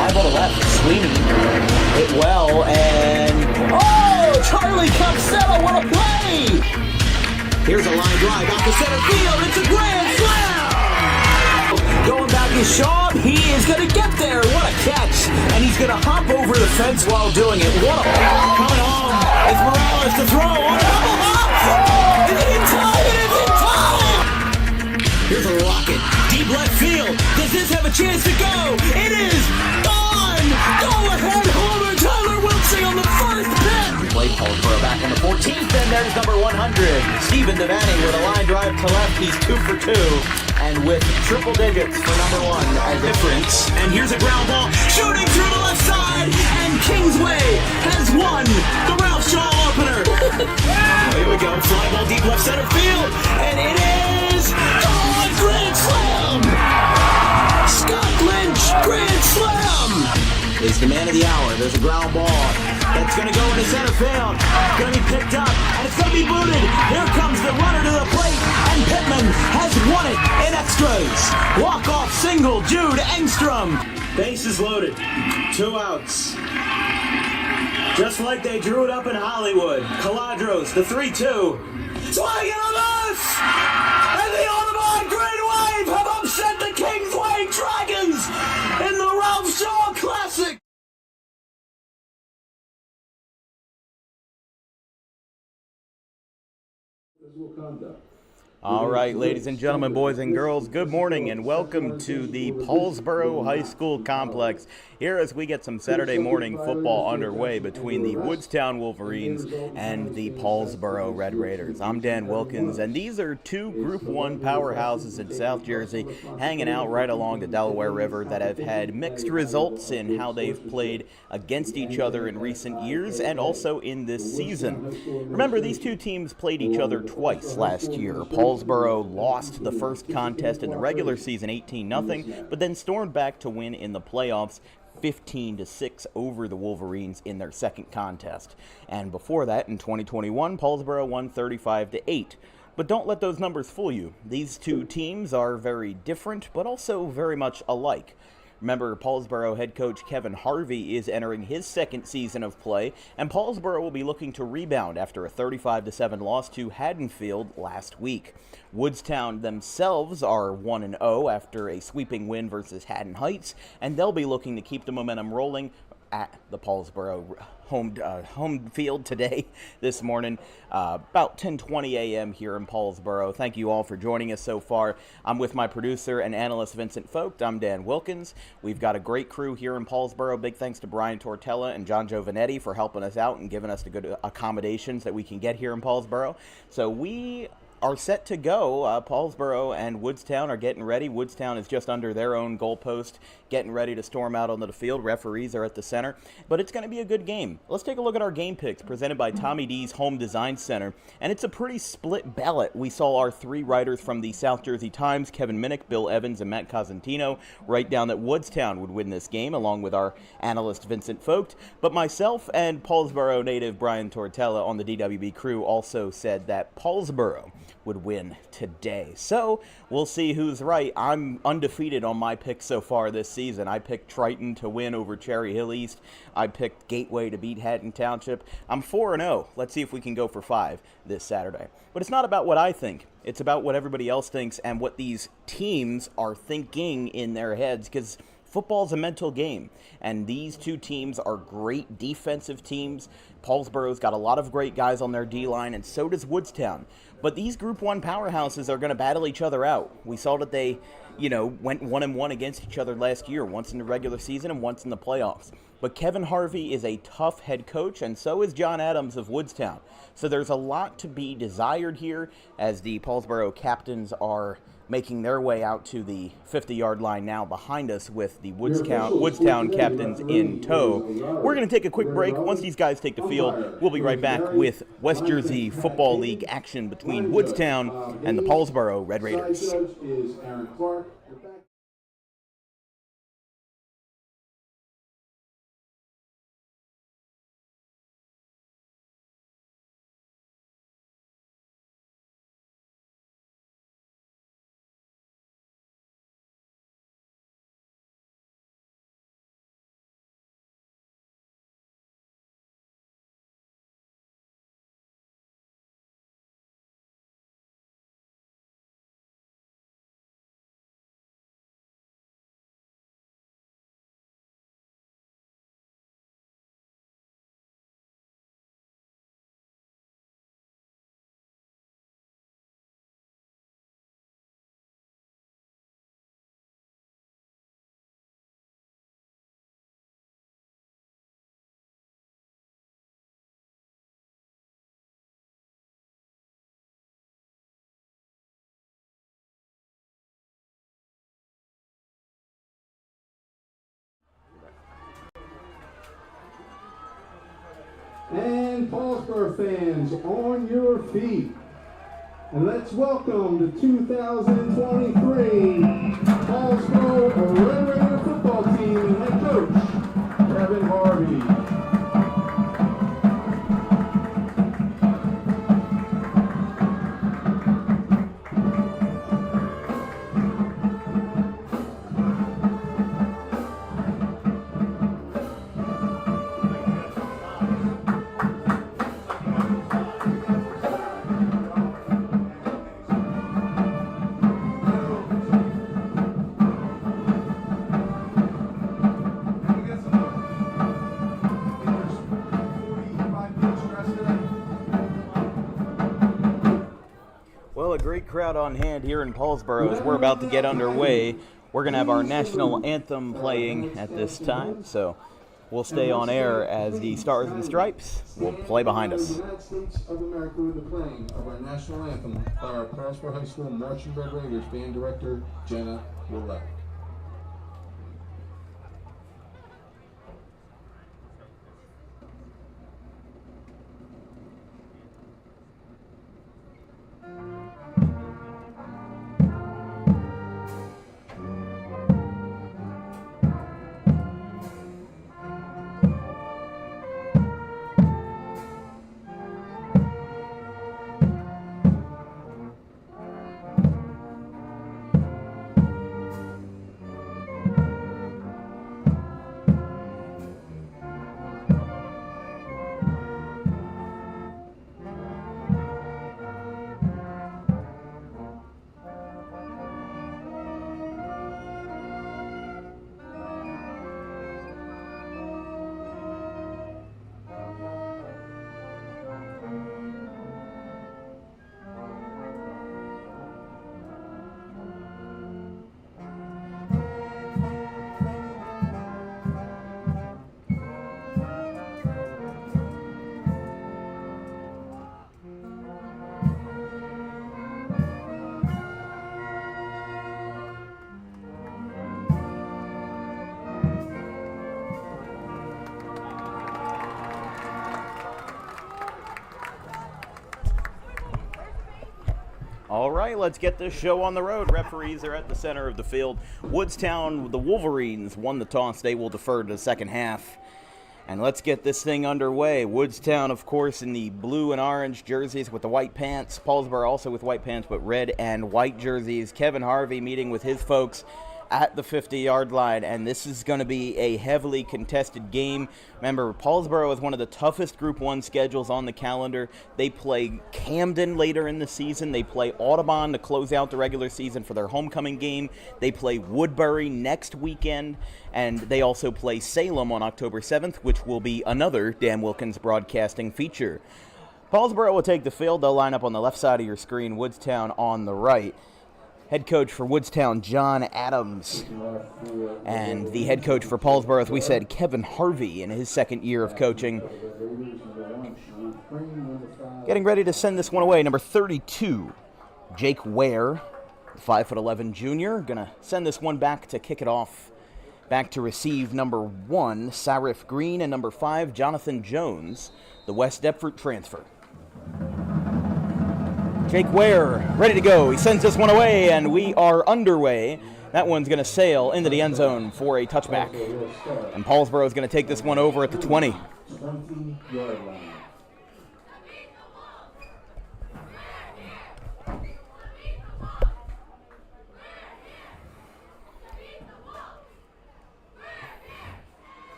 Fly ball to left. Sweeney hit well, and oh, Charlie Capsella, what a play! Here's a line drive out to center field. It's a grand slam! Going back is Shaw. He is going to get there. What a catch! And he's going to hop over the fence while doing it. What a coming home. It's Morales to throw on a double hop. It's in time. It is in time. Here's a rocket. Deep left field. Does this have a chance to go? It is gone. Go ahead, Homer. Tyler Wiltsey on the first pitch. Play Paulsboro back on the 14th, and there's number 100. Stephen Devaney with a line drive to left. He's 2 for 2. And with triple digits for number 1 as difference. And here's a ground ball shooting through the left side. And Kingsway has won the Ralph Shaw opener. Here we go. Fly ball deep left center field. And it is gone. Grand slam. Scott Lynch, grand slam. Is the man of the hour. There's a ground ball that's going to go into center field. It's going to be picked up, and it's going to be booted. Here comes the runner to the plate, and Pittman has won it in extras. Walk-off single, Jude Engstrom. Bases loaded. 2 outs. Just like they drew it up in Hollywood. Caladros, the 3-2. Swinging on us! And the Audubon Green Wave have upset the Kingsway Dragons in the Ralph Shaw Classic. All right, ladies and gentlemen, boys and girls, good morning and welcome to the Paulsboro High School Complex. Here as we get some Saturday morning football underway between the Woodstown Wolverines and the Paulsboro Red Raiders. I'm Dan Wilkins, and these are 2 Group 1 powerhouses in South Jersey hanging out right along the Delaware River that have had mixed results in how they've played against each other in recent years and also in this season. Remember, these 2 teams played each other twice last year. Paulsboro lost the first contest in the regular season 18-0, but then stormed back to win in the playoffs 15-6 over the Wolverines in their second contest. And before that, in 2021, Paulsboro won 35-8. But don't let those numbers fool you. These 2 teams are very different, but also very much alike. Remember, Paulsboro head coach Kevin Harvey is entering his second season of play, and Paulsboro will be looking to rebound after a 35-7 loss to Haddonfield last week. Woodstown themselves are 1-0 after a sweeping win versus Haddon Heights, and they'll be looking to keep the momentum rolling at the Paulsboro home field today, this morning, about 10:20 a.m. here in Paulsboro. Thank you all for joining us so far. I'm with my producer and analyst, Vincent Vogt. I'm Dan Wilkins. We've got a great crew here in Paulsboro. Big thanks to Brian Tortella and John Giovanetti for helping us out and giving us the good accommodations that we can get here in Paulsboro. So we are set to go. Paulsboro and Woodstown are getting ready. Woodstown is just under their own goalpost, getting ready to storm out onto the field. Referees are at the center, but it's going to be a good game. Let's take a look at our game picks presented by Tommy D's Home Design Center, and it's a pretty split ballot. We saw our 3 writers from the South Jersey Times, Kevin Minnick, Bill Evans, and Matt Cosentino, write down that Woodstown would win this game, along with our analyst Vincent Vogt. But myself and Paulsboro native Brian Tortella on the DWB crew also said that Paulsboro would win today. So we'll see who's right. I'm undefeated on my picks so far this season. I picked Triton to win over Cherry Hill East. I picked Gateway to beat Hatton Township. I'm 4-0. Let's see if we can go for 5 this Saturday. But it's not about what I think. It's about what everybody else thinks and what these teams are thinking in their heads, because football's a mental game, and these 2 teams are great defensive teams. Paulsboro's got a lot of great guys on their D-line, and so does Woodstown. But these Group 1 powerhouses are going to battle each other out. We saw that they, went 1-1 against each other last year, once in the regular season and once in the playoffs. But Kevin Harvey is a tough head coach, and so is John Adams of Woodstown. So there's a lot to be desired here as the Paulsboro captains are making their way out to the 50-yard line now behind us with the Woodstown captains in tow. We're going to take a quick break. Once these guys take the field, we'll be right back with West Jersey Football League action between Woodstown and the Paulsboro Red Raiders. And Paulsboro fans, on your feet. And let's welcome the 2023 Paulsboro Red Raider football team and head coach, Kevin Harvey. Well, a great crowd on hand here in Paulsboro as we're about to get underway. We're going to have our national anthem playing at this time, so we'll stay on air as the Stars and Stripes will play behind us. The United States of America with the playing of our national anthem by our Paulsboro High School Marching Red Raiders band director, Jenna Willett. All right, let's get this show on the road. Referees are at the center of the field. Woodstown, the Wolverines, won the toss. They will defer to the second half. And let's get this thing underway. Woodstown, of course, in the blue and orange jerseys with the white pants. Paulsboro also with white pants, but red and white jerseys. Kevin Harvey meeting with his folks at the 50-yard line, and this is going to be a heavily contested game. Remember, Paulsboro is one of the toughest Group 1 schedules on the calendar. They play Camden later in the season. They play Audubon to close out the regular season for their homecoming game. They play Woodbury next weekend, and they also play Salem on October 7th, which will be another Dan Wilkins Broadcasting feature. Paulsboro will take the field. They'll line up on the left side of your screen, Woodstown on the right. Head coach for Woodstown, John Adams, and the head coach for Paulsboro, as we said, Kevin Harvey, in his second year of coaching. Getting ready to send this one away, number 32, Jake Ware, 5'11" junior. Gonna send this one back to kick it off. Back to receive number 1, Sarif Green, and number 5, Jonathan Jones, the West Deptford transfer. Jake Ware, ready to go. He sends this one away, and we are underway. That one's going to sail into the end zone for a touchback. And Paulsboro is going to take this one over at the 20.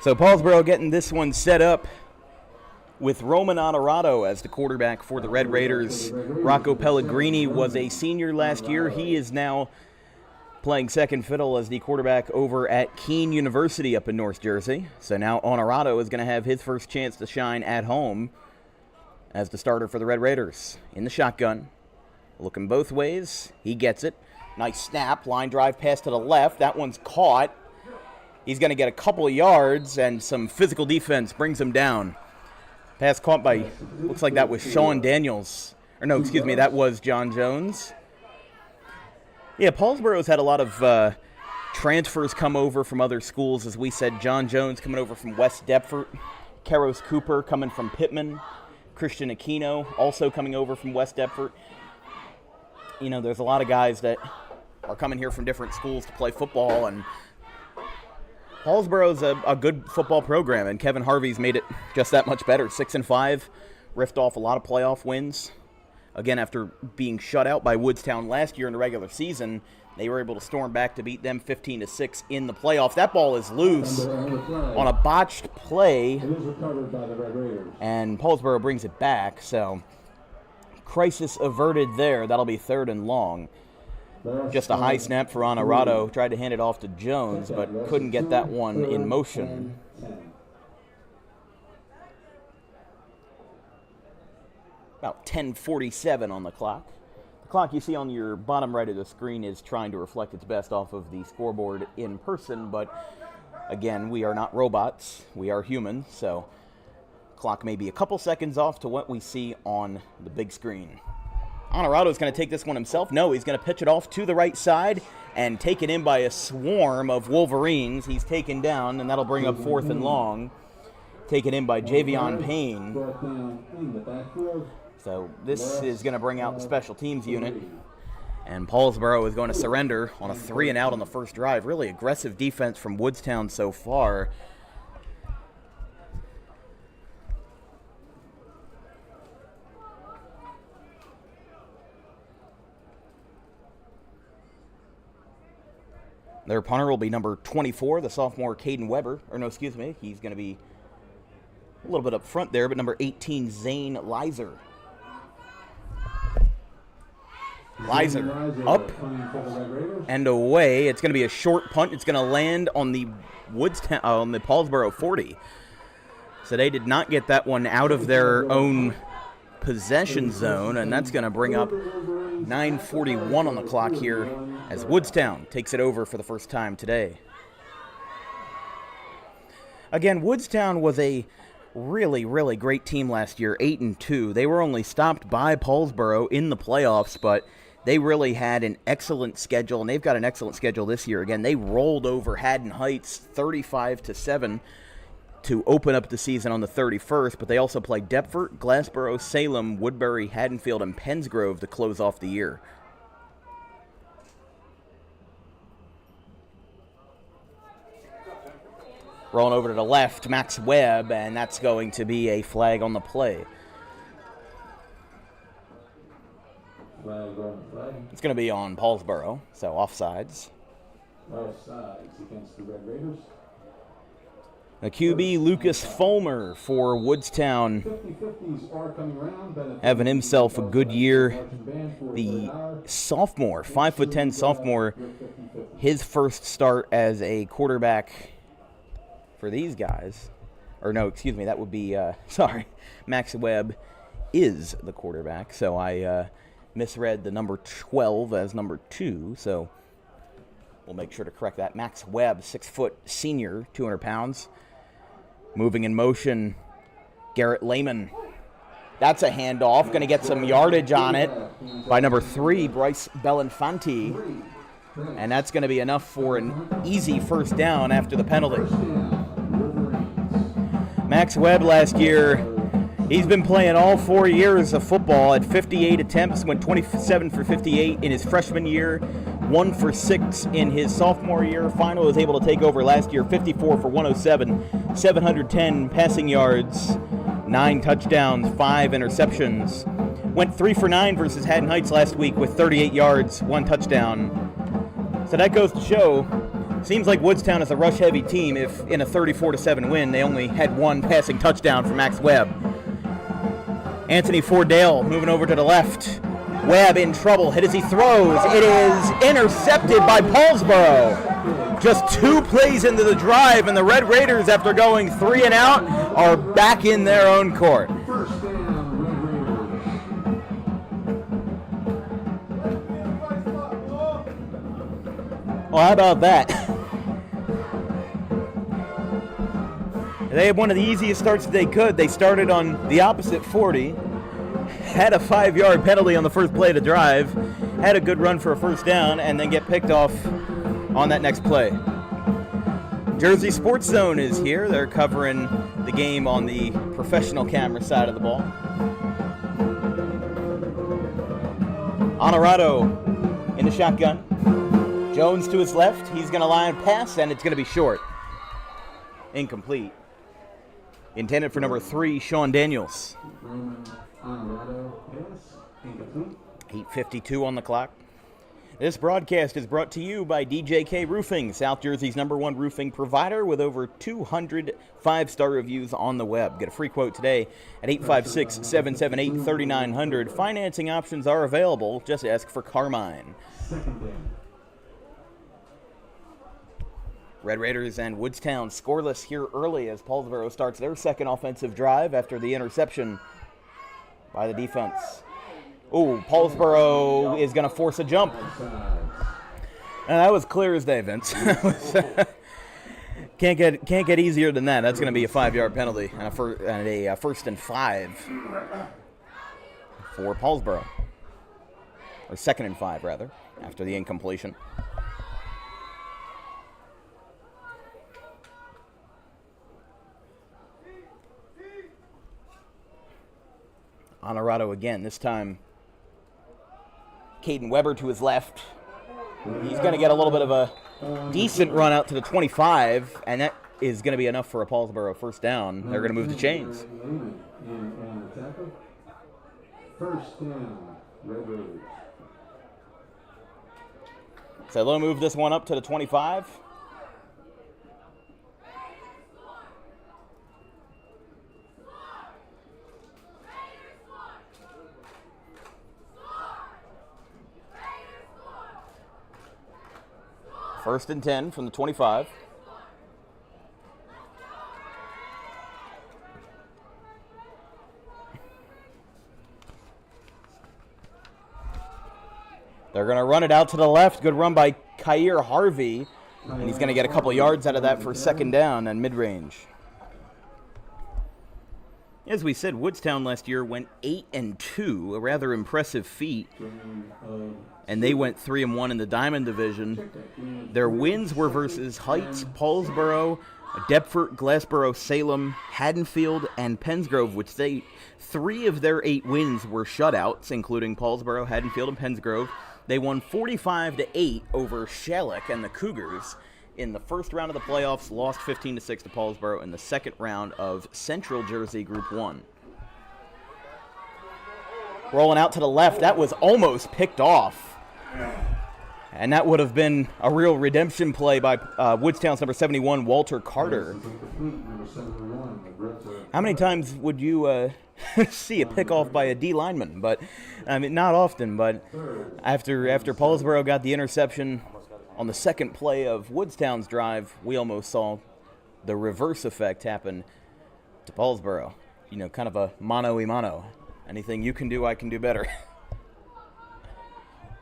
So Paulsboro getting this one set up with Roman Honorado as the quarterback for the Red Raiders. Rocco Pellegrini was a senior last year. He is now playing second fiddle as the quarterback over at Keene University up in North Jersey. So now Honorado is going to have his first chance to shine at home as the starter for the Red Raiders. In the shotgun, looking both ways. He gets it. Nice snap, line drive pass to the left. That one's caught. He's going to get a couple of yards, and some physical defense brings him down. Pass caught by, looks like that was Sean Daniels. Or no, excuse me, that was John Jones. Yeah, Paulsboro's had a lot of transfers come over from other schools. As we said, John Jones coming over from West Deptford, Karos Cooper coming from Pittman, Christian Aquino also coming over from West Deptford. You know, there's a lot of guys that are coming here from different schools to play football, and Paulsboro's a good football program, and Kevin Harvey's made it just that much better. 6-5, riffed off a lot of playoff wins. Again, after being shut out by Woodstown last year in the regular season, they were able to storm back to beat them 15-6 in the playoffs. That ball is loose on a botched play, and Paulsboro brings it back. So, crisis averted there. That'll be 3rd and long. Just a high snap for Honorado. Tried to hand it off to Jones, but couldn't get that one in motion. About 10:47 on the clock. The clock you see on your bottom right of the screen is trying to reflect its best off of the scoreboard in person, but again, we are not robots. We are human, so clock may be a couple seconds off to what we see on the big screen. Honorado's going to take this one himself. No, he's going to pitch it off to the right side and take it in by a swarm of Wolverines. He's taken down, and that'll bring up 4th and long. Taken in by Javion Payne. So this is going to bring out the special teams unit. And Paulsboro is going to surrender on a 3-and-out on the first drive. Really aggressive defense from Woodstown so far. Their punter will be number 24, the sophomore Caden Weber. Or no, excuse me, he's going to be a little bit up front there, but number 18, Zane Lizer. Lizer up and away. It's going to be a short punt. It's going to land on the Woodstown, on the Paulsboro 40. So they did not get that one out of their own possession zone, and that's going to bring up 9:41 on the clock here as Woodstown takes it over for the first time today. Again, Woodstown was a really, really great team last year, 8-2. They were only stopped by Paulsboro in the playoffs, but they really had an excellent schedule, and they've got an excellent schedule this year. Again, they rolled over Haddon Heights 35-7 to open up the season on the 31st, but they also played Deptford, Glassboro, Salem, Woodbury, Haddonfield, and Pennsgrove to close off the year. Rolling over to the left, Max Webb, and that's going to be a flag on the play. It's going to be on Paulsboro, so offsides. Offsides against the Red Raiders. The QB, Lucas Fulmer for Woodstown, having himself a good year. The sophomore, 5'10" sophomore, his first start as a quarterback for these guys. Or no, excuse me, that would be, Max Webb is the quarterback. So I misread the number 12 as number 2, so we'll make sure to correct that. Max Webb, 6-foot senior, 200 pounds. Moving in motion, Garrett Lehman. That's a handoff. Going to get some yardage on it by number 3, Bryce Belinfanti. And that's going to be enough for an easy first down after the penalty. Max Webb last year, he's been playing all 4 years of football at 58 attempts, went 27 for 58 in his freshman year, 1 for 6 in his sophomore year. Final was able to take over last year, 54 for 107, 710 passing yards, 9 touchdowns, 5 interceptions. Went 3 for 9 versus Haddon Heights last week with 38 yards, 1 touchdown. So that goes to show, seems like Woodstown is a rush-heavy team if in a 34-7 win they only had 1 passing touchdown for Max Webb. Anthony Fordale moving over to the left. Webb in trouble, hit as he throws. It is intercepted by Paulsboro. Just 2 plays into the drive, and the Red Raiders, after going 3-and-out, are back in their own court. Well, how about that? They had one of the easiest starts that they could. They started on the opposite 40, had a 5-yard penalty on the first play of the drive, had a good run for a first down, and then get picked off on that next play. Jersey Sports Zone is here. They're covering the game on the professional camera side of the ball. Honorado in the shotgun. Jones to his left. He's going to line pass, and it's going to be short. Incomplete. Intended for number 3, Sean Daniels. 8:52 on the clock. This broadcast is brought to you by DJK Roofing, South Jersey's #1 roofing provider with over 200 5-star reviews on the web. Get a free quote today at 856-778-3900. Financing options are available. Just ask for Carmine. Red Raiders and Woodstown scoreless here early as Paulsboro starts their second offensive drive after the interception by the defense. Ooh, Paulsboro is going to force a jump. And that was clear as day, Vince. Can't get easier than that. That's going to be a 5-yard penalty and a first and 5 for Paulsboro. Or 2nd and 5, rather, after the incompletion. Honorado again, this time Caden Weber to his left. He's going to get a little bit of a decent run out to the 25, and that is going to be enough for a Paulsboro first down. They're going to move the chains. First down, Red Raiders. So they'll move this one up to the 25. First and 10 from the 25. They're going to run it out to the left. Good run by Kyer Harvey. And he's going to get a couple yards out of that for second down and mid-range. As we said, Woodstown last year went 8-2, a rather impressive feat. And they went 3-1 in the Diamond Division. Their wins were versus Heights, Paulsboro, Deptford, Glassboro, Salem, Haddonfield, and Pensgrove, which 3 of their 8 wins were shutouts, including Paulsboro, Haddonfield, and Pensgrove. They won 45-8 over Shalleck and the Cougars in the first round of the playoffs, lost 15-6 to Paulsboro in the second round of Central Jersey Group 1. Rolling out to the left, that was almost picked off. And that would have been a real redemption play by Woodstown's number 71, Walter Carter. How many times would you see a pickoff by a D lineman? But I mean, not often. But after Paulsboro got the interception on the second play of Woodstown's drive, we almost saw the reverse effect happen to Paulsboro. You know, kind of a mano-a-mano. Anything you can do, I can do better.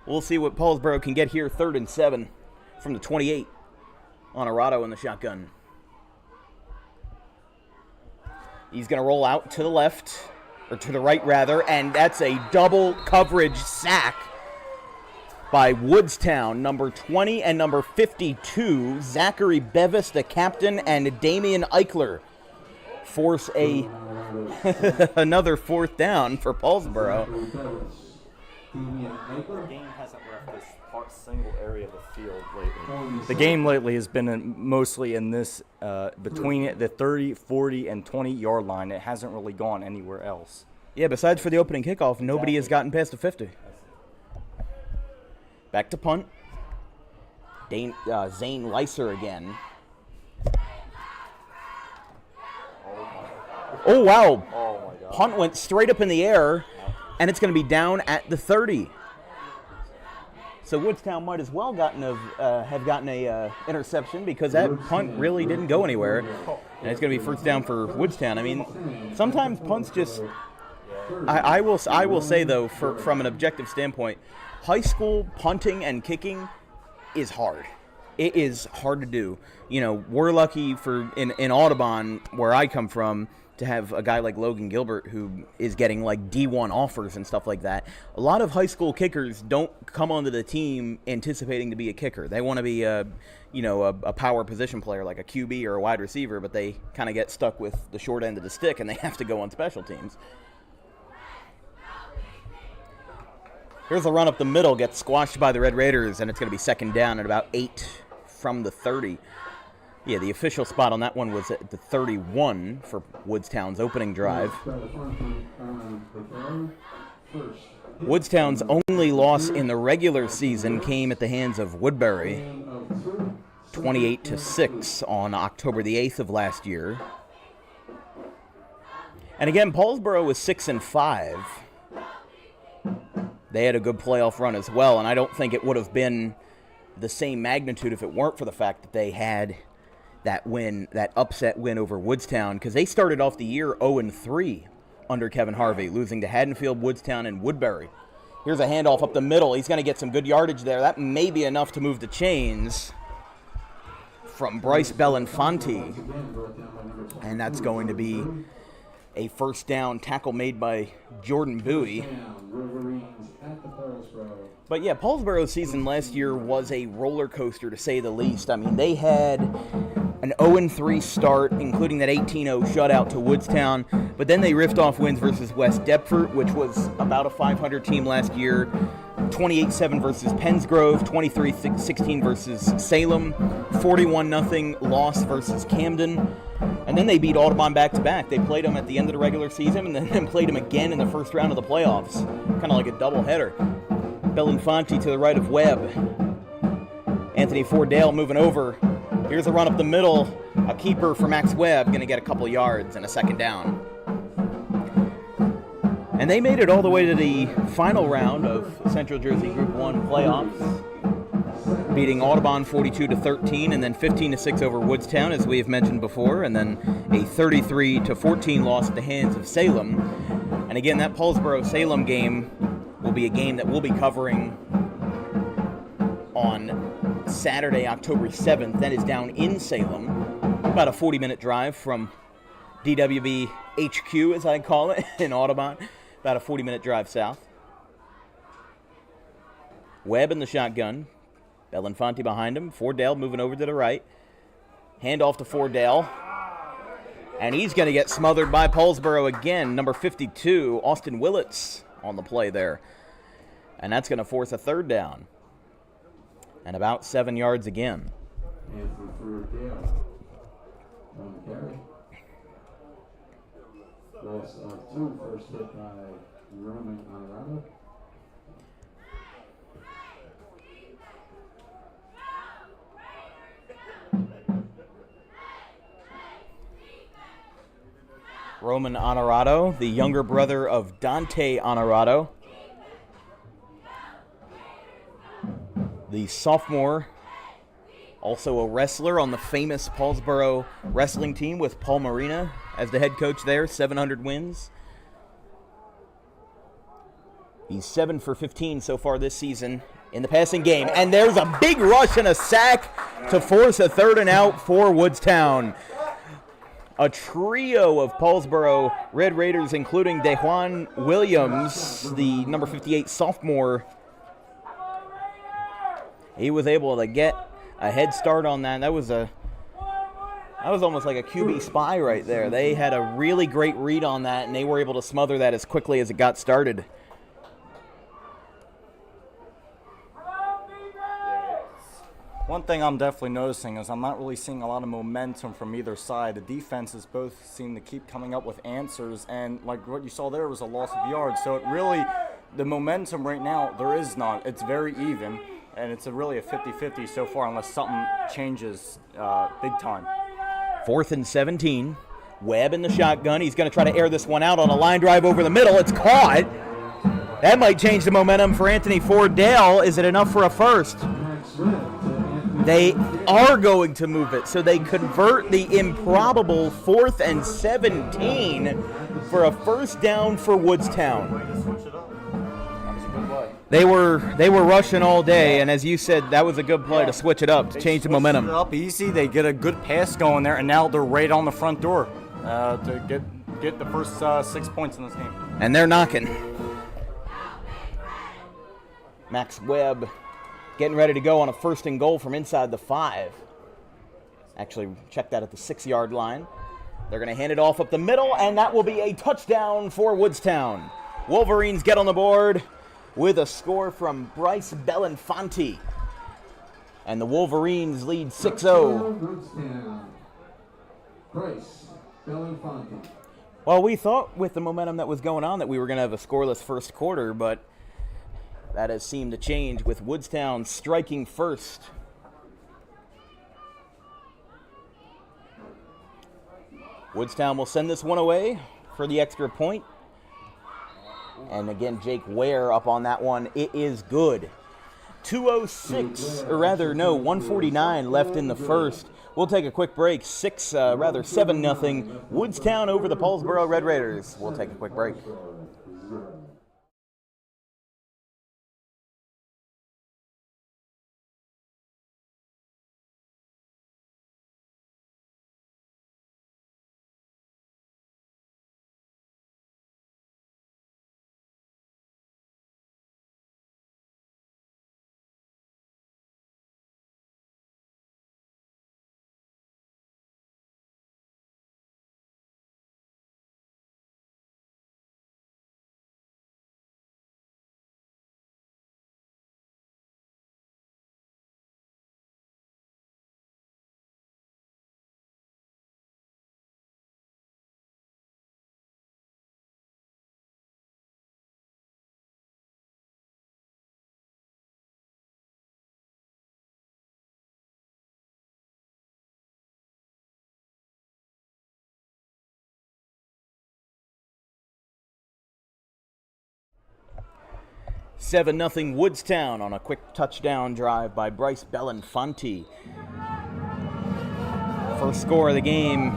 We'll see what Paulsboro can get here. 3rd and 7 from the 28. Honorado in the shotgun. He's going to roll out to the left, or to the right rather, and that's a double coverage sack by Woodstown, number 20 and number 52. Zachary Bevis, the captain, and Damian Eichler force another 4th down for Paulsboro. The game hasn't left this single area of the field lately. The game lately has been mostly in this, between the 30, 40, and 20-yard line. It hasn't really gone anywhere else. Yeah, besides for the opening kickoff, nobody has gotten past the 50. Back to punt. Zane Leiser again. Oh, wow. Oh, my God. Punt went straight up in the air, and it's going to be down at the 30. So Woodstown might as well have gotten a interception because that punt really didn't go anywhere. And it's going to be first down for Woodstown. I mean, sometimes punts just I will say, though, from an objective standpoint, high school punting and kicking is hard. It is hard to do. You know, we're lucky in Audubon, where I come from, to have a guy like Logan Gilbert who is getting like D1 offers and stuff like that. A lot of high school kickers don't come onto the team anticipating to be a kicker. They want to be a power position player like a QB or a wide receiver, but they kind of get stuck with the short end of the stick and they have to go on special teams. Here's a run up the middle, gets squashed by the Red Raiders, and it's going to be second down at about 8 from the 30. Yeah, the official spot on that one was at the 31 for Woodstown's opening drive. Woodstown's only loss in the regular season came at the hands of Woodbury, 28-6 on October the 8th of last year. And again, Paulsboro was 6-5. They had a good playoff run as well, and I don't think it would have been the same magnitude if it weren't for the fact that they had that win, that upset win over Woodstown, because they started off the year 0-3 under Kevin Harvey, losing to Haddonfield, Woodstown, and Woodbury. Here's a handoff up the middle. He's going to get some good yardage there. That may be enough to move the chains from Bryce Belinfanti, and that's going to be a first down tackle made by Jordan Bowie. But yeah, Paulsboro's season last year was a roller coaster to say the least. I mean, they had an 0-3 start, including that 18-0 shutout to Woodstown, but then they riffed off wins versus West Deptford, which was about a 500 team last year, 28-7 versus Pensgrove, 23-16 versus Salem, 41-0 loss versus Camden, and then they beat Audubon back-to-back. They played them at the end of the regular season and then played them again in the first round of the playoffs, kind of like a doubleheader. Belinfanti to the right of Webb. Anthony Fordale moving over. Here's a run up the middle. A keeper for Max Webb, going to get a couple yards and a second down. And they made it all the way to the final round of Central Jersey Group 1 playoffs, beating Audubon 42-13 and then 15-6 over Woodstown, as we have mentioned before, and then a 33-14 loss at the hands of Salem. And again, that Paulsboro-Salem game will be a game that we'll be covering on Saturday, October 7th. That is down in Salem, about a 40-minute drive from DWB HQ, as I call it, in Audubon, about a 40-minute drive south. Webb in the shotgun, Belinfanti behind him, Fordale moving over to the right, hand off to Fordale, and he's going to get smothered by Paulsboro again, number 52, Austin Willits on the play there. And that's going to force a third down. And about 7 yards again. Loss of 2, first hit by Roman Honorado. Roman Honorado, the younger brother of Dante Honorado. The sophomore, also a wrestler on the famous Paulsboro wrestling team with Paul Marina as the head coach there, 700 wins. He's 7 for 15 so far this season in the passing game. And there's a big rush and a sack to force a third and out for Woodstown. A trio of Paulsboro Red Raiders, including DeJuan Williams, the number 58 sophomore. He was able to get a head start on that. That was almost like a QB spy right there. They had a really great read on that, and they were able to smother that as quickly as it got started. One thing I'm definitely noticing is I'm not really seeing a lot of momentum from either side. The defenses both seem to keep coming up with answers, and like what you saw there was a loss of yards. So it really, the momentum right now, there is none. It's very even, and it's really a 50-50 so far unless something changes big time. 4th and 17. Webb in the shotgun. He's going to try to air this one out on a line drive over the middle. It's caught. That might change the momentum for Anthony Fordale. Is it enough for a first? They are going to move it, so they convert the improbable 4th and 17 for a first down for Woodstown. They were rushing all day, and as you said, that was a good play to switch it up, to change the momentum. It up easy. They get a good pass going there, and now they're right on the front door to get the first 6 points in this game. And they're knocking. Max Webb getting ready to go on a 1st and goal from inside the 5. Actually, check that at the 6-yard line. They're going to hand it off up the middle, and that will be a touchdown for Woodstown. Wolverines get on the board with a score from Bryce Belinfanti. And the Wolverines lead 6-0. Woodstown. Bryce Belinfanti. Well, we thought with the momentum that was going on that we were going to have a scoreless first quarter, but that has seemed to change with Woodstown striking first. Woodstown will send this one away for the extra point. And again, Jake Ware up on that one. It is good. 149 left in the first. We'll take a quick break. 7-0. Woodstown over the Paulsboro Red Raiders. We'll take a quick break. Seven nothing Woodstown on a quick touchdown drive by Bryce Belinfanti. First score of the game.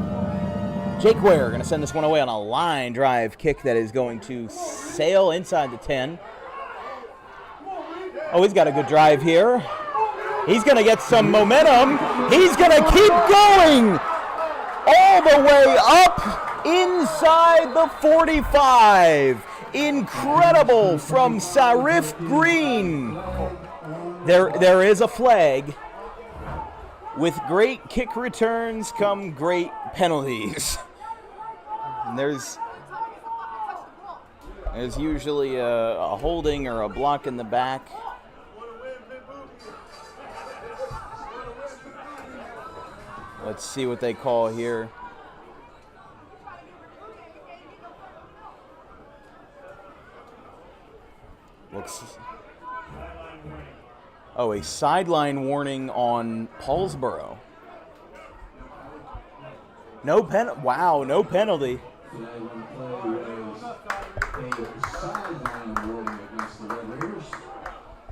Jake Ware going to send this one away on a line drive kick that is going to sail inside the 10. Oh, he's got a good drive here. He's going to get some momentum. He's going to keep going all the way up inside the 45. Incredible from Sarif Green. There is a flag. With great kick returns come great penalties. And there's usually a holding or a block in the back. Let's see what they call here. A sideline warning on Paulsboro. No penalty.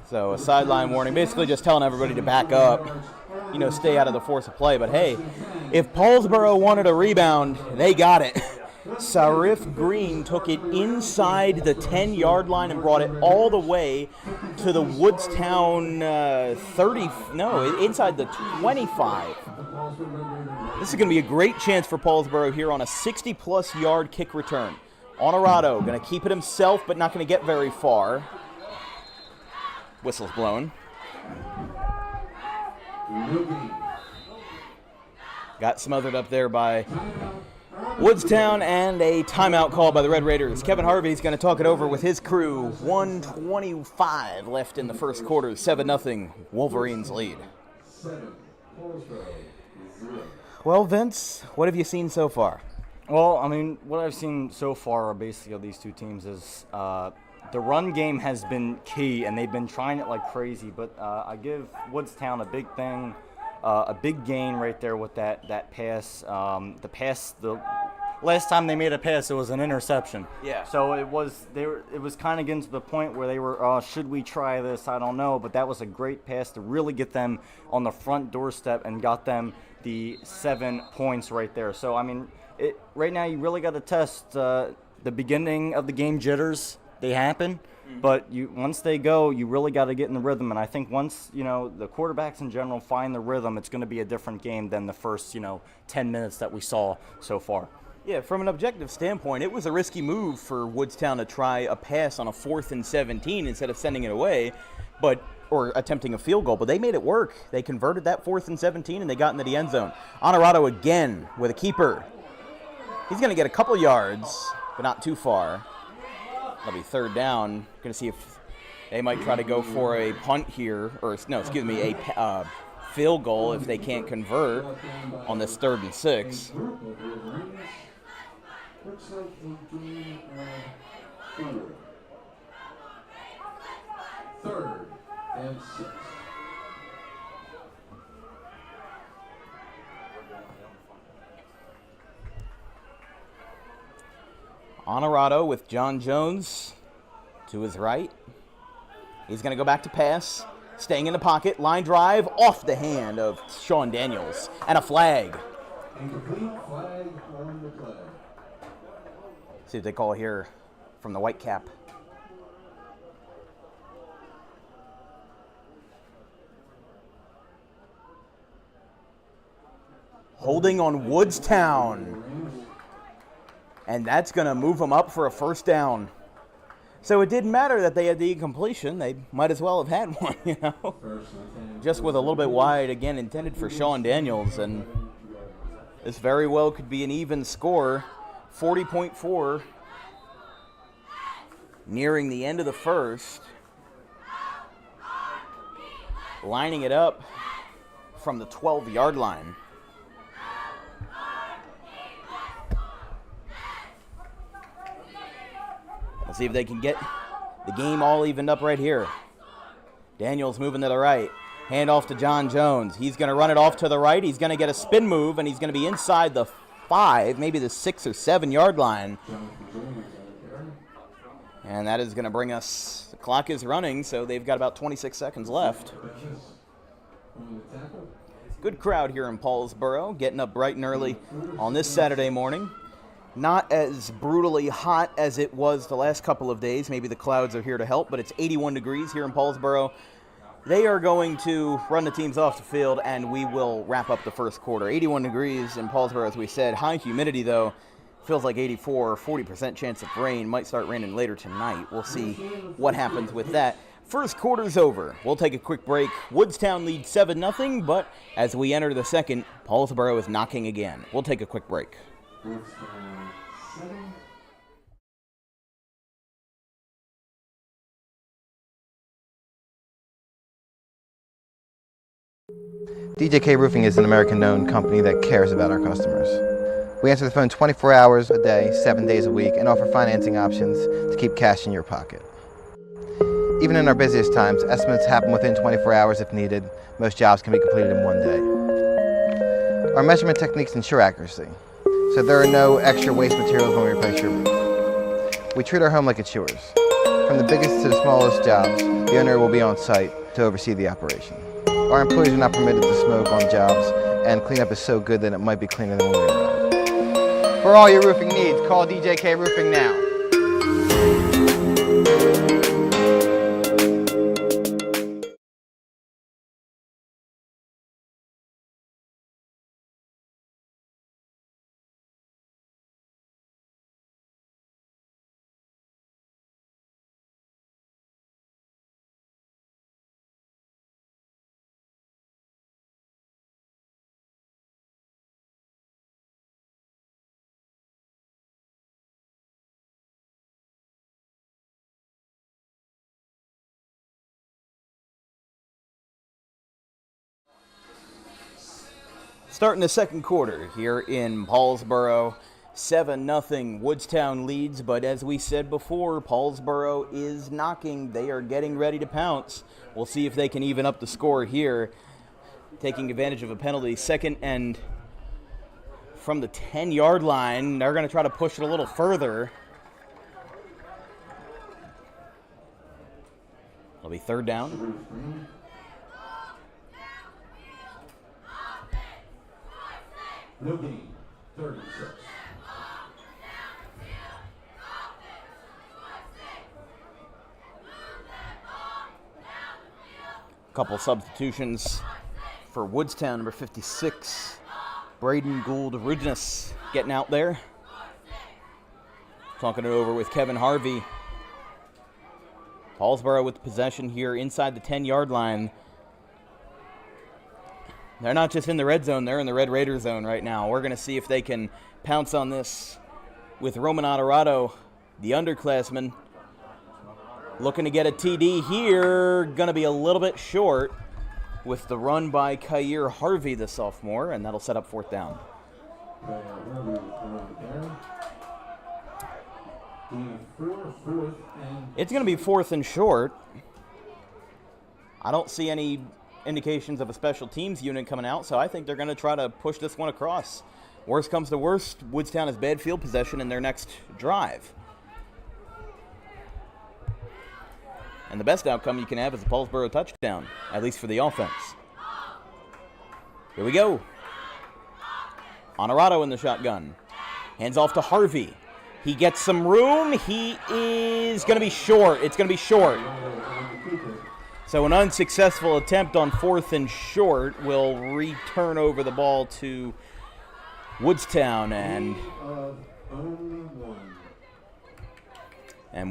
So a sideline warning, basically just telling everybody to back up, stay out of the force of play. But hey, if Paulsboro wanted a rebound, they got it. Sarif Green took it inside the 10-yard line and brought it all the way to the Woodstown inside the 25. This is going to be a great chance for Paulsboro here on a 60-plus yard kick return. Honorado going to keep it himself, but not going to get very far. Whistle's blown. Got smothered up there by Woodstown, and a timeout call by the Red Raiders. Kevin Harvey's going to talk it over with his crew. 1:25 left in the first quarter. 7-0 Wolverines lead. Well, Vince, what have you seen so far? Well, what I've seen so far basically of these two teams is the run game has been key, and they've been trying it like crazy. But I give Woodstown a big thing. A big gain right there with that pass. The last time they made a pass, it was an interception. Yeah. So it was kind of getting to the point where they were, should we try this? I don't know. But that was a great pass to really get them on the front doorstep and got them the 7 points right there. So right now you really got to test the beginning of the game jitters. They happen. But once they go, you really got to get in the rhythm. And I think once, the quarterbacks in general find the rhythm, it's going to be a different game than the first, 10 minutes that we saw so far. Yeah, from an objective standpoint, it was a risky move for Woodstown to try a pass on a 4th and 17 instead of sending it away, or attempting a field goal, but they made it work. They converted that 4th and 17, and they got into the end zone. Honorado again with a keeper. He's going to get a couple yards, but not too far. That'll be 3rd down. Going to see if they might try to go for a punt here, or no, excuse me, a field goal if they can't convert on this 3rd and 6. Looks like a game of 4. 3rd and 6. Honorado with John Jones to his right. He's going to go back to pass. Staying in the pocket. Line drive off the hand of Sean Daniels. And a flag. Incomplete, flag on the play. See what they call here from the white cap. Holding on Woodstown. And that's going to move them up for a 1st down. So it didn't matter that they had the incompletion. They might as well have had one, you know. Just with a little bit wide, again, intended for Sean Daniels. And this very well could be an even score. 40.4. Nearing the end of the 1st. Lining it up from the 12-yard line. Let's see if they can get the game all evened up right here. Daniels moving to the right. Hand off to John Jones. He's going to run it off to the right. He's going to get a spin move, and he's going to be inside the 5, maybe the 6 or 7 yard line. And that is going to bring us, the clock is running, so they've got about 26 seconds left. Good crowd here in Paulsboro, getting up bright and early on this Saturday morning. Not as brutally hot as it was the last couple of days. Maybe the clouds are here to help, but it's 81 degrees here in Paulsboro. They are going to run the teams off the field, and we will wrap up the 1st quarter. 81 degrees in Paulsboro, as we said. High humidity, though. Feels like 84, 40% chance of rain. Might start raining later tonight. We'll see what happens with that. 1st quarter's over. We'll take a quick break. Woodstown leads 7-0, but as we enter the 2nd, Paulsboro is knocking again. We'll take a quick break. DJK Roofing is an American-known company that cares about our customers. We answer the phone 24 hours a day, 7 days a week, and offer financing options to keep cash in your pocket. Even in our busiest times, estimates happen within 24 hours if needed. Most jobs can be completed in 1 day. Our measurement techniques ensure accuracy, so there are no extra waste materials when we replace your roof. We treat our home like it's yours. From the biggest to the smallest jobs, the owner will be on site to oversee the operation. Our employees are not permitted to smoke on jobs, and cleanup is so good that it might be cleaner than when we arrive. For all your roofing needs, call DJK Roofing now. Starting the 2nd quarter here in Paulsboro, 7-0 Woodstown leads, but as we said before, Paulsboro is knocking. They are getting ready to pounce. We'll see if they can even up the score here, taking advantage of a penalty. 2nd and from the 10-yard line. They're going to try to push it a little further. It'll be 3rd down. No gain, 36. Couple substitutions for Woodstown, number 56. Braden Gould Rudness getting out there. Talking it over with Kevin Harvey. Paulsboro with possession here inside the 10-yard line. They're not just in the red zone, they're in the Red Raider zone right now. We're going to see if they can pounce on this with Roman Honorado, the underclassman. Looking to get a TD here. Going to be a little bit short with the run by Kyer Harvey, the sophomore, and that'll set up fourth down. It's going to be fourth and short. I don't see any indications of a special teams unit coming out, so I think they're going to try to push this one across. Worst comes to worst, Woodstown has bad field possession in their next drive. And the best outcome you can have is a Paulsboro touchdown, at least for the offense. Here we go. Honorado in the shotgun. Hands off to Harvey. He gets some room. He is going to be short. It's going to be short. So an unsuccessful attempt on fourth and short will return over the ball to Woodstown. And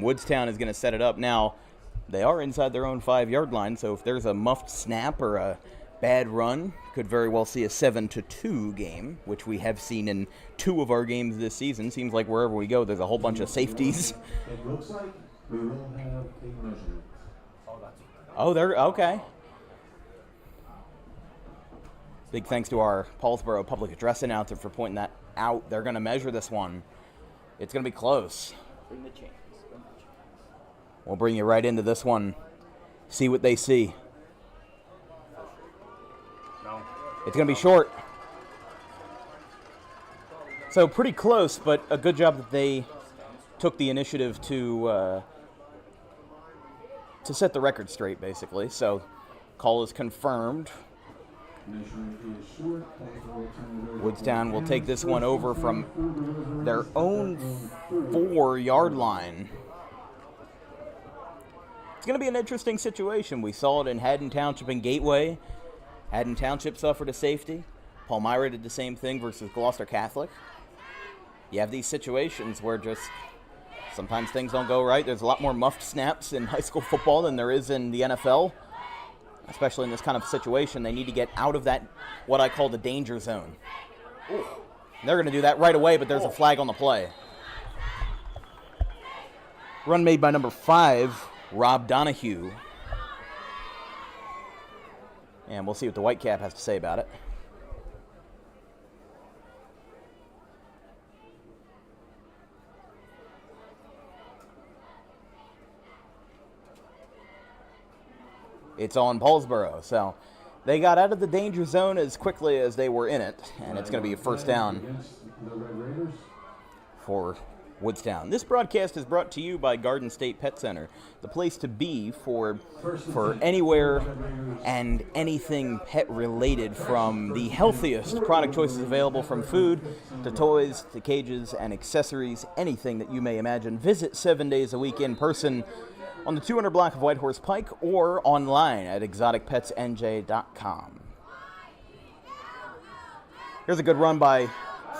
Woodstown is going to set it up. Now, they are inside their own 5-yard line, so if there's a muffed snap or a bad run, could very well see a 7-2 game, which we have seen in 2 of our games this season. Seems like wherever we go, there's a whole bunch of safeties. It looks like we will have a measurement. Oh, they're okay. Big thanks to our Paulsboro public address announcer for pointing that out. They're going to measure this one. It's going to be close. Bring the chains. We'll bring you right into this one. See what they see. No. It's going to be short. So pretty close, but a good job that they took the initiative to set the record straight, basically. So call is confirmed. Woodstown will take this one over from their own 4-yard line. It's going to be an interesting situation. We saw it in Haddon Township and Gateway. Haddon Township suffered a safety. Palmyra did the same thing versus Gloucester Catholic. You have these situations where just sometimes things don't go right. There's a lot more muffed snaps in high school football than there is in the NFL, especially in this kind of situation. They need to get out of that, what I call the danger zone. Ooh. They're going to do that right away, but there's a flag on the play. Run made by number 5, Rob Donahue. And we'll see what the Whitecap has to say about it. It's on Paulsboro. So they got out of the danger zone as quickly as they were in it, and it's going to be a first down for Woodstown. This broadcast is brought to you by Garden State Pet Center, the place to be for anywhere and anything pet related, from the healthiest product choices available, from food to toys to cages and accessories, anything that you may imagine. Visit 7 days a week in person on the 200 block of Whitehorse Pike or online at exoticpetsnj.com. Here's a good run by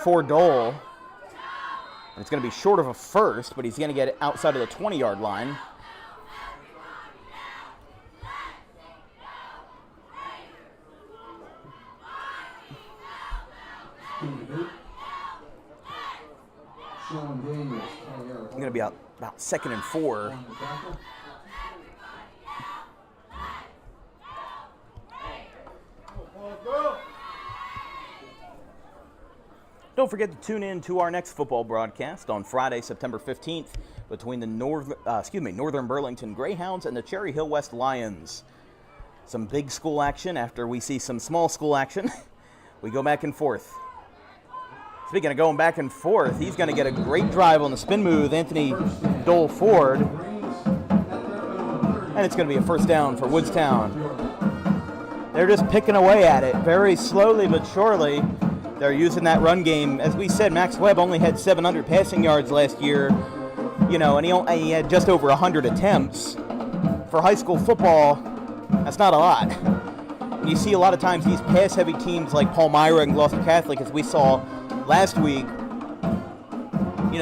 Ford Dole. It's going to be short of a first, but he's going to get it outside of the 20-yard line. It's going to be about 2nd and 4. Don't forget to tune in to our next football broadcast on Friday, September 15th, between the Northern Burlington Greyhounds and the Cherry Hill West Lions. Some big school action after we see some small school action. We go back and forth. Speaking of going back and forth, he's going to get a great drive on the spin move, Anthony Dole Ford. And it's going to be a first down for Woodstown. They're just picking away at it, very slowly but surely. They're using that run game. As we said, Max Webb only had 700 passing yards last year, and he had just over 100 attempts. For high school football, that's not a lot. And you see a lot of times these pass-heavy teams like Palmyra and Gloucester Catholic, as we saw last week,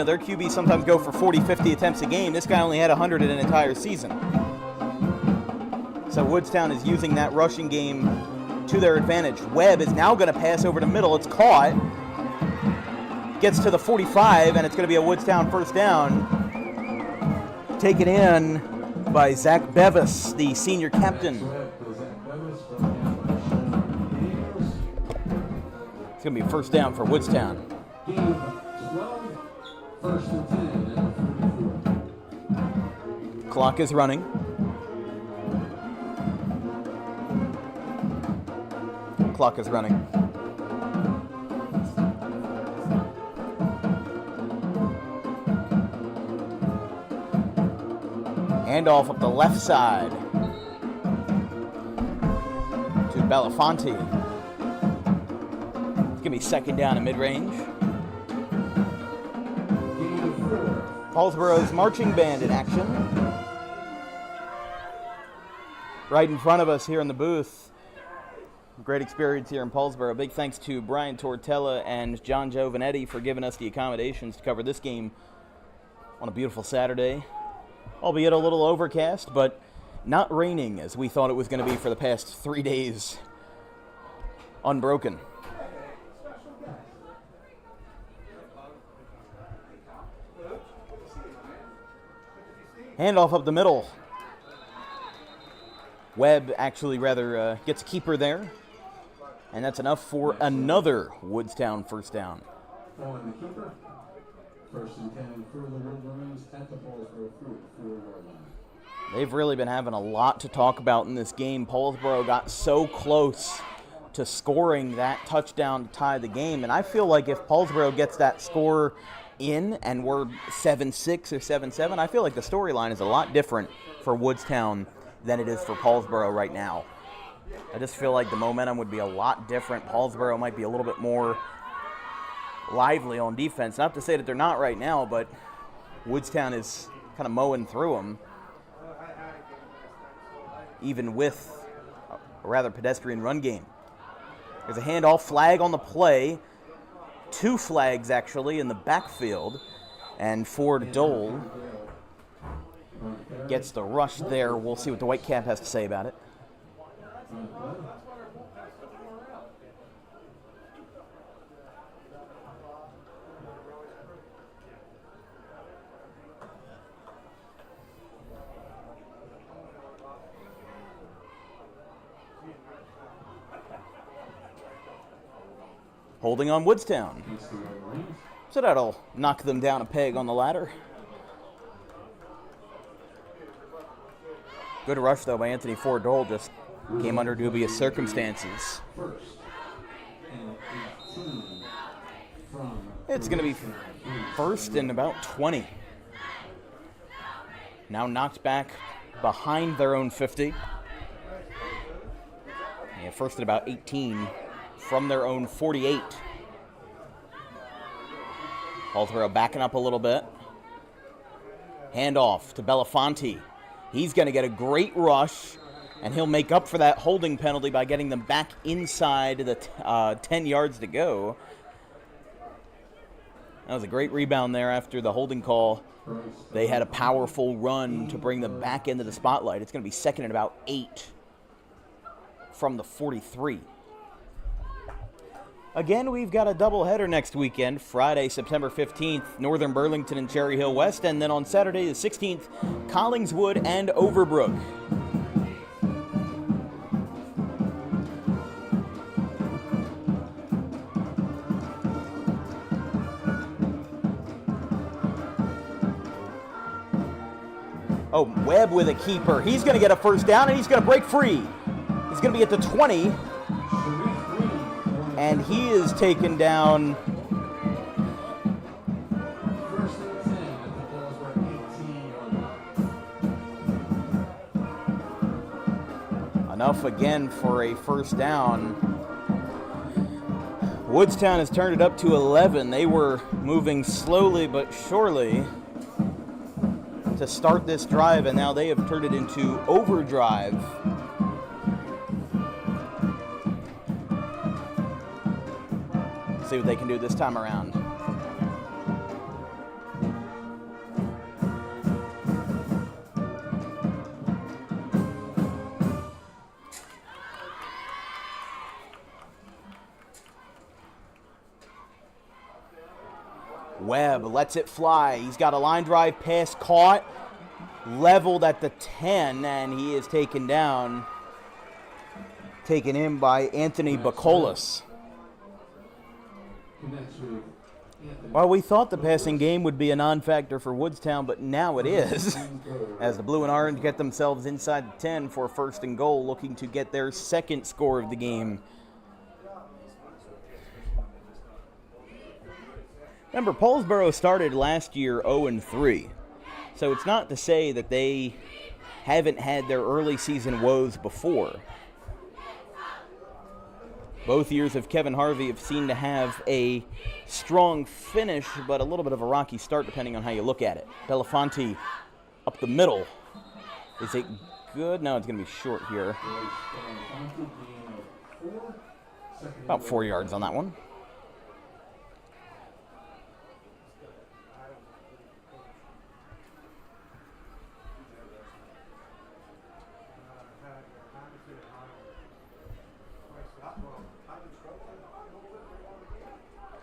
their QBs sometimes go for 40, 50 attempts a game. This guy only had 100 in an entire season. So Woodstown is using that rushing game to their advantage. Webb is now going to pass over the middle. It's caught. Gets to the 45, and it's going to be a Woodstown first down. Taken in by Zach Bevis, the senior captain. It's going to be a first down for Woodstown. Clock is running. Clock is running. Handoff up the left side to Belafonte. It's going to be second down in mid-range. Paulsboro's marching band in action. Right in front of us here in the booth. Great experience here in Paulsboro. Big thanks to Brian Tortella and John Giovanetti for giving us the accommodations to cover this game on a beautiful Saturday. Albeit a little overcast, but not raining as we thought it was going to be for the past 3 days. Unbroken. Handoff up the middle. Webb actually gets a keeper there. And that's enough for another Woodstown first down. On the keeper. First and 10 for the Wolverines at the Paulsboro 4-yard line. They've really been having a lot to talk about in this game. Paulsboro got so close to scoring that touchdown to tie the game. And I feel like if Paulsboro gets that score in and we're 7-6 or 7-7, I feel like the storyline is a lot different for Woodstown than it is for Paulsboro right now. I just feel like the momentum would be a lot different. Paulsboro might be a little bit more lively on defense. Not to say that they're not right now, but Woodstown is kind of mowing through them, even with a rather pedestrian run game. There's a handoff, flag on the play. 2 flags, actually, in the backfield. And Ford Dole gets the rush there. We'll see what the Whitecap has to say about it. Holding on Woodstown. So that'll knock them down a peg on the ladder. Good rush, though, by Anthony Ford Dole. Just came under dubious circumstances. It's going to be first and about 20. Now knocked back behind their own 50. Yeah, first and about 18 from their own 48. Paulsboro backing up a little bit. Handoff to Belafonte. He's going to get a great rush, and he'll make up for that holding penalty by getting them back inside the 10 yards to go. That was a great rebound there after the holding call. They had a powerful run to bring them back into the spotlight. It's going to be second and about 8 from the 43. Again, we've got a doubleheader next weekend. Friday, September 15th, Northern Burlington and Cherry Hill West. And then on Saturday, the 16th, Collingswood and Overbrook. Oh, Webb with a keeper. He's going to get a first down, and he's going to break free. He's going to be at the 20. And he is taken down. Enough again for a first down. Woodstown has turned it up to 11. They were moving slowly but surely to start this drive, and now they have turned it into overdrive. See what they can do this time around. Webb lets it fly. He's got a line drive pass caught, leveled at the 10, and he is taken down. Taken in by Anthony Bacolas. Well, we thought the passing game would be a non-factor for Woodstown, but now it is. As the blue and orange get themselves inside the 10 for first and goal, looking to get their second score of the game. Remember, Paulsboro started last year 0-3, so it's not to say that they haven't had their early season woes before. Both years of Kevin Harvey have seemed to have a strong finish, but a little bit of a rocky start depending on how you look at it. Belafonte up the middle. Is it good? No, it's going to be short here. About 4 yards on that one.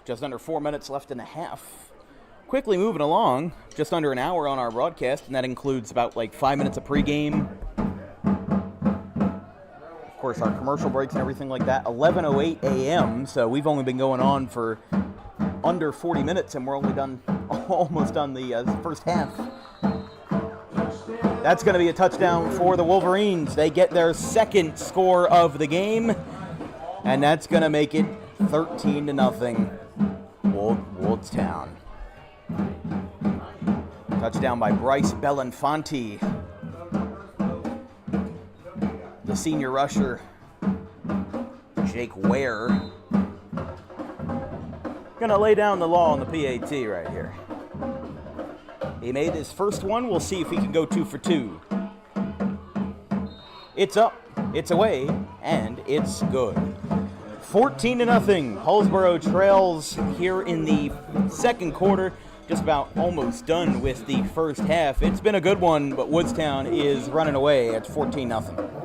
Just under 4 minutes left in the half. Quickly moving along, just under an hour on our broadcast, and that includes about like 5 minutes of pregame. Of course, our commercial breaks and everything like that. 11:08 a.m., so we've only been going on for under 40 minutes, and we're only almost done the first half. That's going to be a touchdown for the Wolverines. They get their second score of the game, and that's going to make it 13-0. Woodstown. Touchdown by Bryce Belafonte, the senior rusher. Jake Ware gonna lay down the law on the PAT right here. He made his first one. We'll see if he can go 2 for 2. It's up, it's away, and it's good. 14-0. Paulsboro trails here in the second quarter. Just about almost done with the first half. It's been a good one, but Woodstown is running away at 14-0.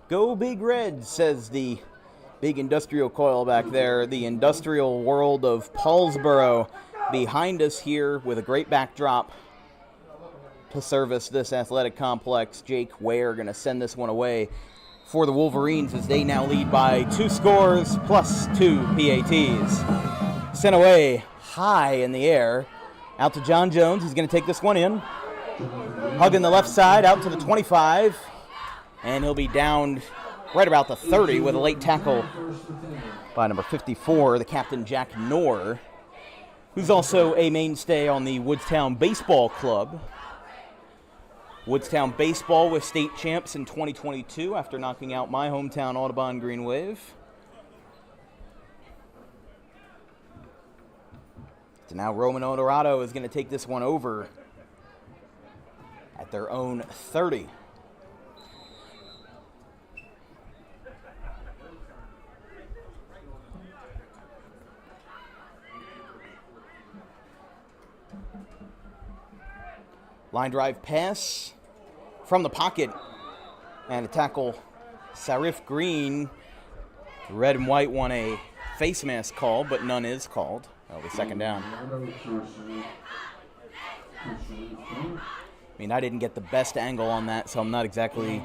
Go Big Red, says the big industrial coil back there. The industrial world of Paulsboro behind us here with a great backdrop to service this athletic complex. Jake Ware going to send this one away for the Wolverines as they now lead by 2 scores plus 2 PATs. Sent away high in the air. Out to John Jones. He's going to take this one in. Hugging the left side out to the 25. And he'll be downed right about the 30 with a late tackle by number 54, the captain Jack Knorr, who's also a mainstay on the Woodstown Baseball Club. Woodstown Baseball was state champs in 2022 after knocking out my hometown Audubon Green Wave. So now Roman Odorado is going to take this one over at their own 30. Line drive pass from the pocket and a tackle. Sarif Green. Red and white want a face mask call, but none is called. That'll be second down. I mean, I didn't get the best angle on that, so I'm not exactly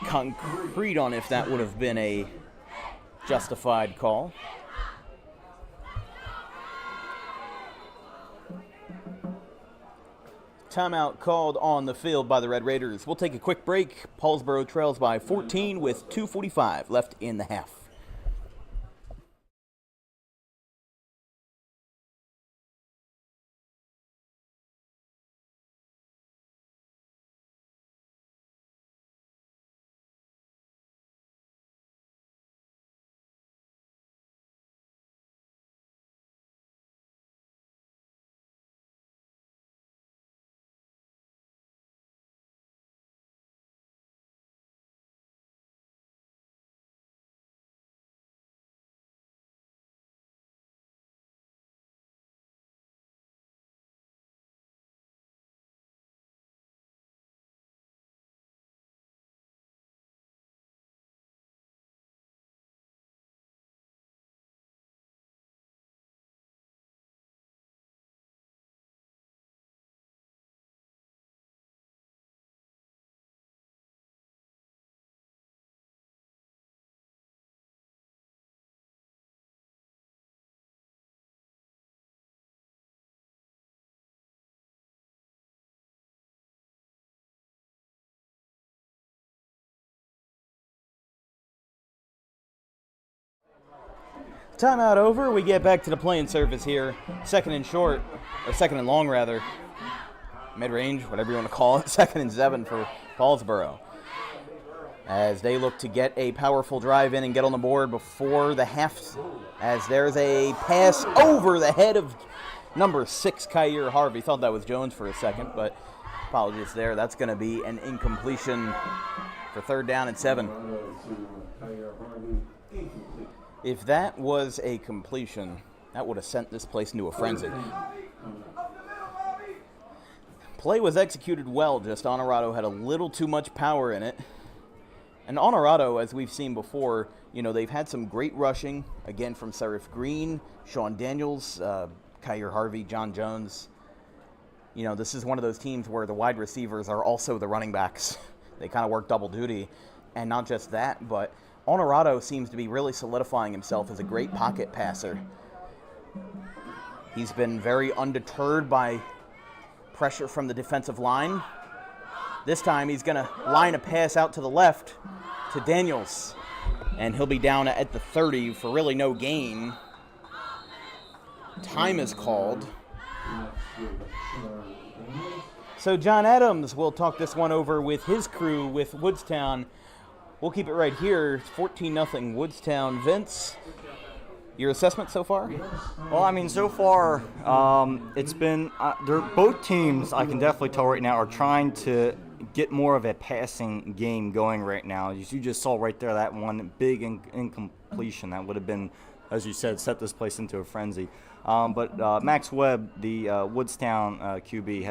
concrete on if that would have been a justified call. timeout called on the field by the Red Raiders. We'll take a quick break. Paulsboro trails by 14 with 2:45 left in the half. Timeout over. We get back to the playing surface here. Second and short, or second and long rather. Mid-range, whatever you want to call it. 2nd and 7 for Paulsboro, as they look to get a powerful drive in and get on the board before the half, as there's a pass over the head of number 6, Kyer Harvey. Thought that was Jones for a second, but apologies there. That's going to be an incompletion for 3rd down and 7. If that was a completion, that would have sent this place into a frenzy. Play was executed well, just Honorado had a little too much power in it. And Honorado, as we've seen before, they've had some great rushing, again from Seraph Green, Sean Daniels, Kyer Harvey, John Jones. This is one of those teams where the wide receivers are also the running backs. They kind of work double duty. And not just that, but Honorado seems to be really solidifying himself as a great pocket passer. He's been very undeterred by pressure from the defensive line. This time he's going to line a pass out to the left to Daniels, and he'll be down at the 30 for really no gain. Time is called. So John Adams will talk this one over with his crew with Woodstown. We'll keep it right here. It's 14-0 Woodstown. Vince, your assessment so far? Well, so far, it's been they're both teams, I can definitely tell right now, are trying to get more of a passing game going right now. As you just saw right there, that one big incompletion that would have been, as you said, set this place into a frenzy. But Max Webb, the Woodstown QB,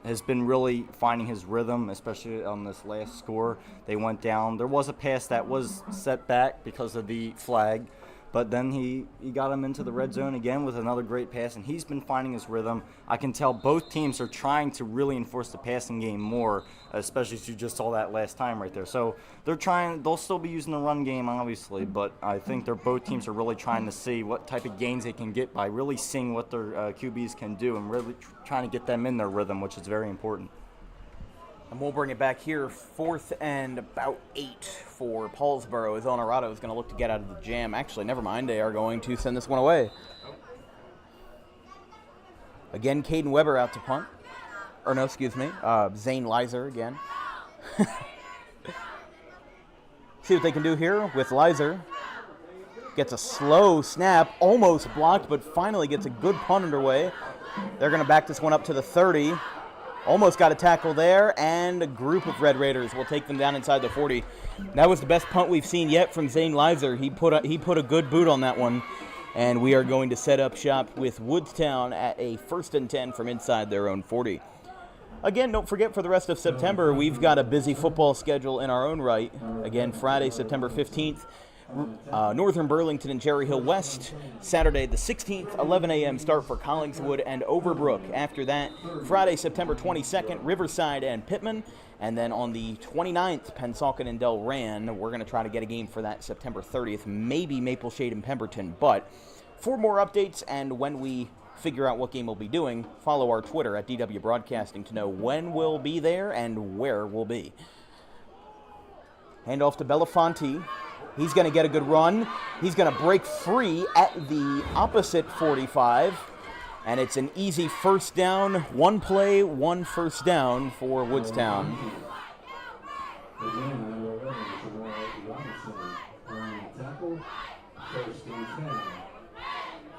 has been really finding his rhythm, especially on this last score. They went down. There was a pass that was set back because of the flag, but then he got him into the red zone again with another great pass, and he's been finding his rhythm. I can tell both teams are trying to really enforce the passing game more, especially as you just saw that last time right there. So they'll still be using the run game, obviously, but I think both teams are really trying to see what type of gains they can get by really seeing what their QBs can do and really trying to get them in their rhythm, which is very important. And we'll bring it back here, 4th and about 8 for Paulsboro, as Honorado is going to look to get out of the jam. Actually, never mind. They are going to send this one away. Again, Caden Weber out to punt. Or no, excuse me. Zane Lizer again. See what they can do here with Lizer. Gets a slow snap, almost blocked, but finally gets a good punt underway. They're going to back this one up to the 30. Almost got a tackle there, and a group of Red Raiders will take them down inside the 40. That was the best punt we've seen yet from Zane Lizer. He put a good boot on that one, and we are going to set up shop with Woodstown at a 1st and 10 from inside their own 40. Again, don't forget, for the rest of September, we've got a busy football schedule in our own right. Again, Friday, September 15th, Northern Burlington and Cherry Hill West. Saturday the 16th, 11 a.m. start for Collingswood and Overbrook. After that, Friday, September 22nd, Riverside and Pittman. And then on the 29th, Pennsauken and Delran. We're going to try to get a game for that September 30th, maybe Maple Shade and Pemberton. But for more updates and when we figure out what game we'll be doing, follow our Twitter at DW Broadcasting to know when we'll be there and where we'll be. Hand off to Belafonte. He's going to get a good run. He's going to break free at the opposite 45. And it's an easy first down. One play, one first down for Woodstown. First and 10.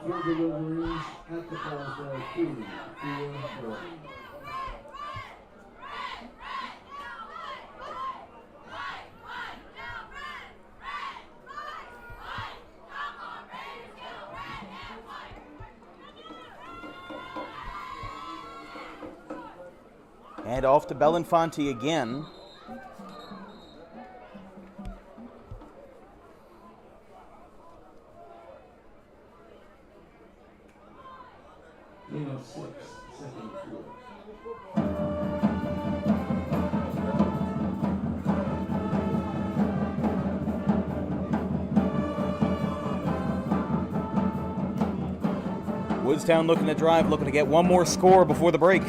For the Wolverines at the Paulsboro 34 yard. And off to Belafonte again. Gain of 6, second and 4. Woodstown looking to drive, looking to get one more score before the break.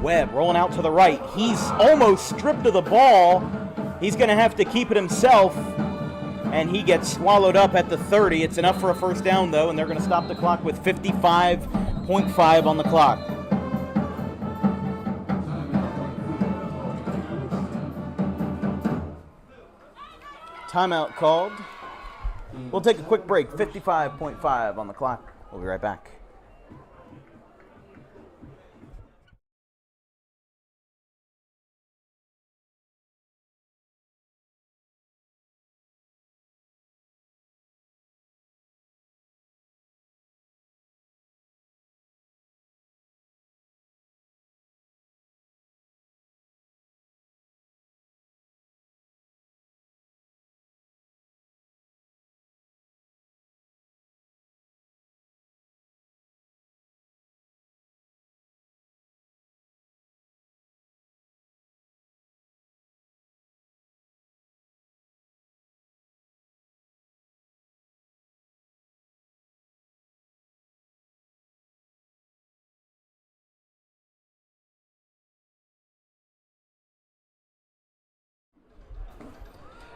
Webb rolling out to the right. He's almost stripped of the ball. He's going to have to keep it himself, and he gets swallowed up at the 30. It's enough for a first down, though, and they're going to stop the clock with 55.5 on the clock. Timeout called. We'll take a quick break. 55.5 on the clock. We'll be right back.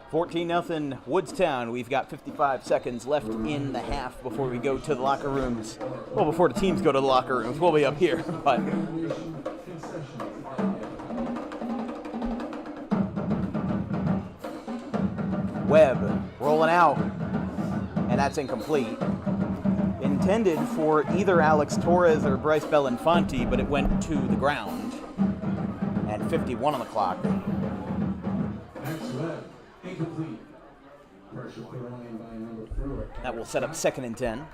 (14-0) Woodstown. We've got 55 seconds left in the half before we go to the locker rooms. Well, before the teams go to the locker rooms, we'll be up here. But Webb rolling out, and that's incomplete. Intended for either Alex Torres or Bryce Belafonte, but it went to the ground. And 51 on the clock. Incomplete. Pressure put on by number 4. That will set up 2nd and 10.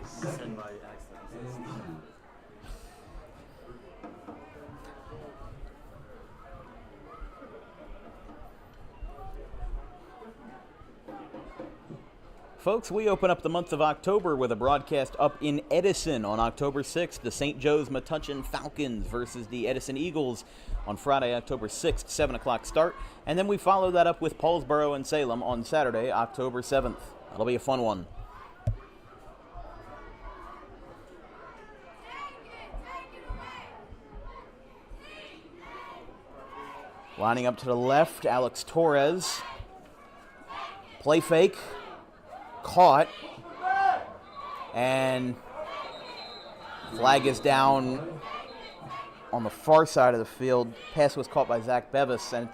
Second by accident. Folks, we open up the month of October with a broadcast up in Edison on October 6th. The St. Joe's Metuchen Falcons versus the Edison Eagles on Friday, October 6th, 7 o'clock start. And then we follow that up with Paulsboro and Salem on Saturday, October 7th. That'll be a fun one. Lining up to the left, Alex Torres. Play fake. Caught. And flag is down on the far side of the field. Pass was caught by Zach Bevis, and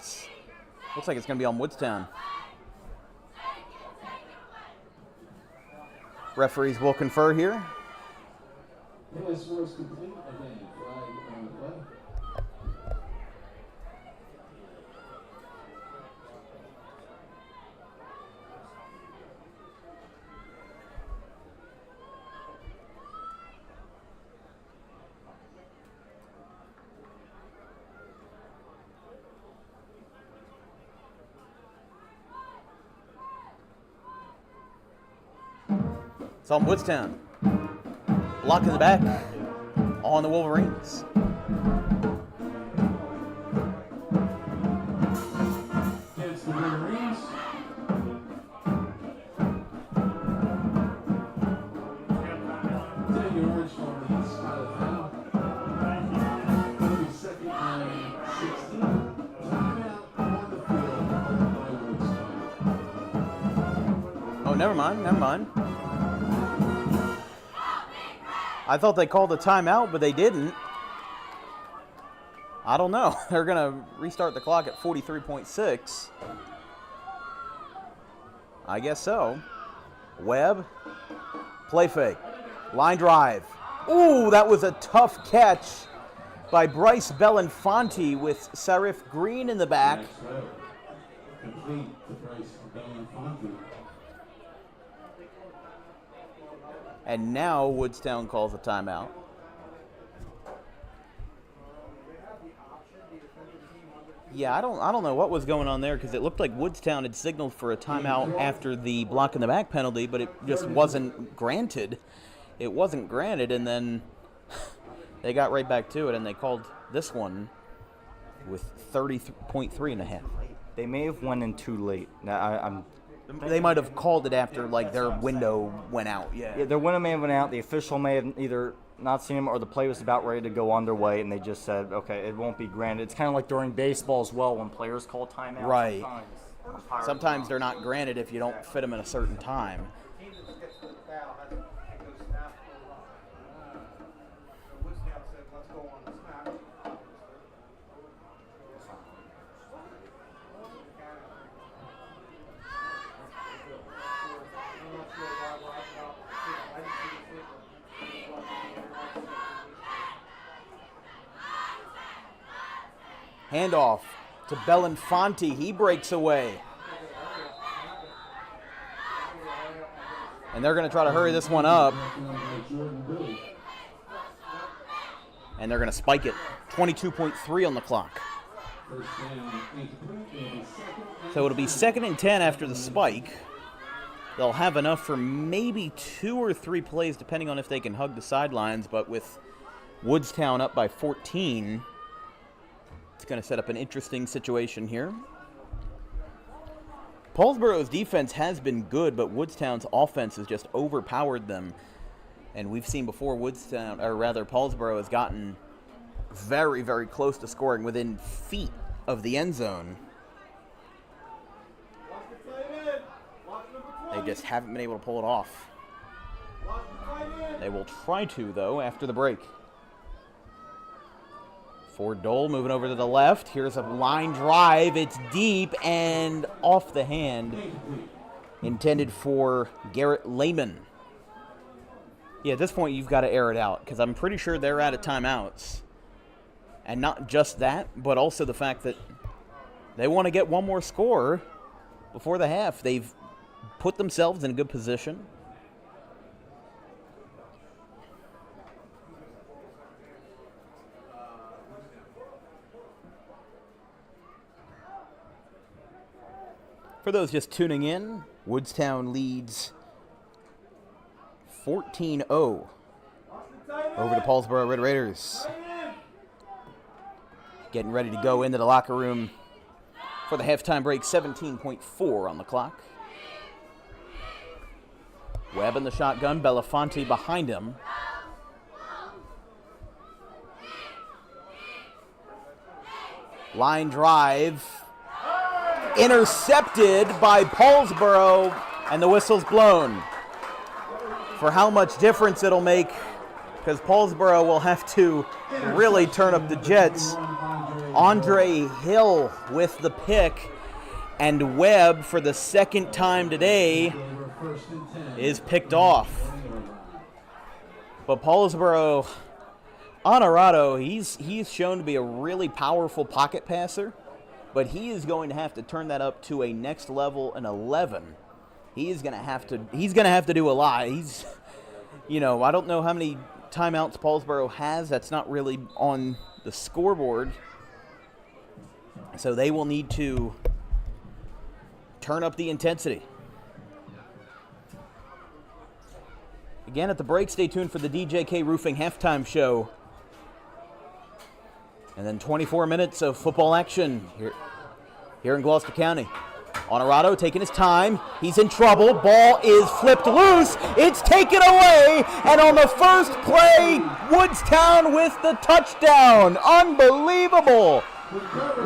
looks like it's going to be on Woodstown. Referees will confer here. Pass was complete. Again, flag on the play. It's on Woodstown. Block in the back on the Wolverines. never mind. I thought they called a timeout, but they didn't. I don't know. They're going to restart the clock at 43.6. I guess so. Webb. Play fake. Line drive. Ooh, that was a tough catch by Bryce Belenfanti with Sarif Green in the back. Complete to Bryce Belenfanti. And now Woodstown calls a timeout. Yeah, I don't know what was going on there because it looked like Woodstown had signaled for a timeout after the block in the back penalty, but it just wasn't granted. It wasn't granted, and then they got right back to it, and they called this one with 30.3 and a half. They may have went in too late. Now, They might have called it after like their window went out. Yeah, their window may have went out. The official may have either not seen him or the play was about ready to go underway, and they just said, okay, it won't be granted. It's kind of like during baseball as well when players call timeout. Right. Sometimes they're not granted if you don't fit them in a certain time. Handoff to Belenfanti. He breaks away. And they're going to try to hurry this one up. And they're going to spike it. 22.3 on the clock. So it'll be 2nd and 10 after the spike. They'll have enough for maybe 2 or 3 plays, depending on if they can hug the sidelines. But with Woodstown up by 14... it's going to set up an interesting situation here. Paulsboro's defense has been good, but Woodstown's offense has just overpowered them. And we've seen before Paulsboro has gotten very, very close to scoring within feet of the end zone. They just haven't been able to pull it off. They will try to, though, after the break. Ford Dole moving over to the left. Here's a line drive. It's deep and off the hand. Intended for Garrett Lehman. Yeah, at this point, you've got to air it out because I'm pretty sure they're out of timeouts. And not just that, but also the fact that they want to get one more score before the half. They've put themselves in a good position. For those just tuning in, Woodstown leads 14-0 over the Paulsboro Red Raiders. Getting ready to go into the locker room for the halftime break, 17.4 on the clock. Webb in the shotgun, Belafonte behind him. Line drive. Intercepted by Paulsboro, and the whistle's blown. For how much difference it'll make, because Paulsboro will have to really turn up the jets. Andre Hill with the pick, and Webb, for the second time today, is picked off. But Paulsboro, Honorado, he's shown to be a really powerful pocket passer. But he is going to have to turn that up to a next level, an 11. He's going to have to do a lot. I don't know how many timeouts Paulsboro has. That's not really on the scoreboard. So they will need to turn up the intensity. Again, at the break, stay tuned for the DJK Roofing halftime show. And then 24 minutes of football action here in Gloucester County. Honorado taking his time. He's in trouble. Ball is flipped loose. It's taken away. And on the first play, Woodstown with the touchdown. Unbelievable.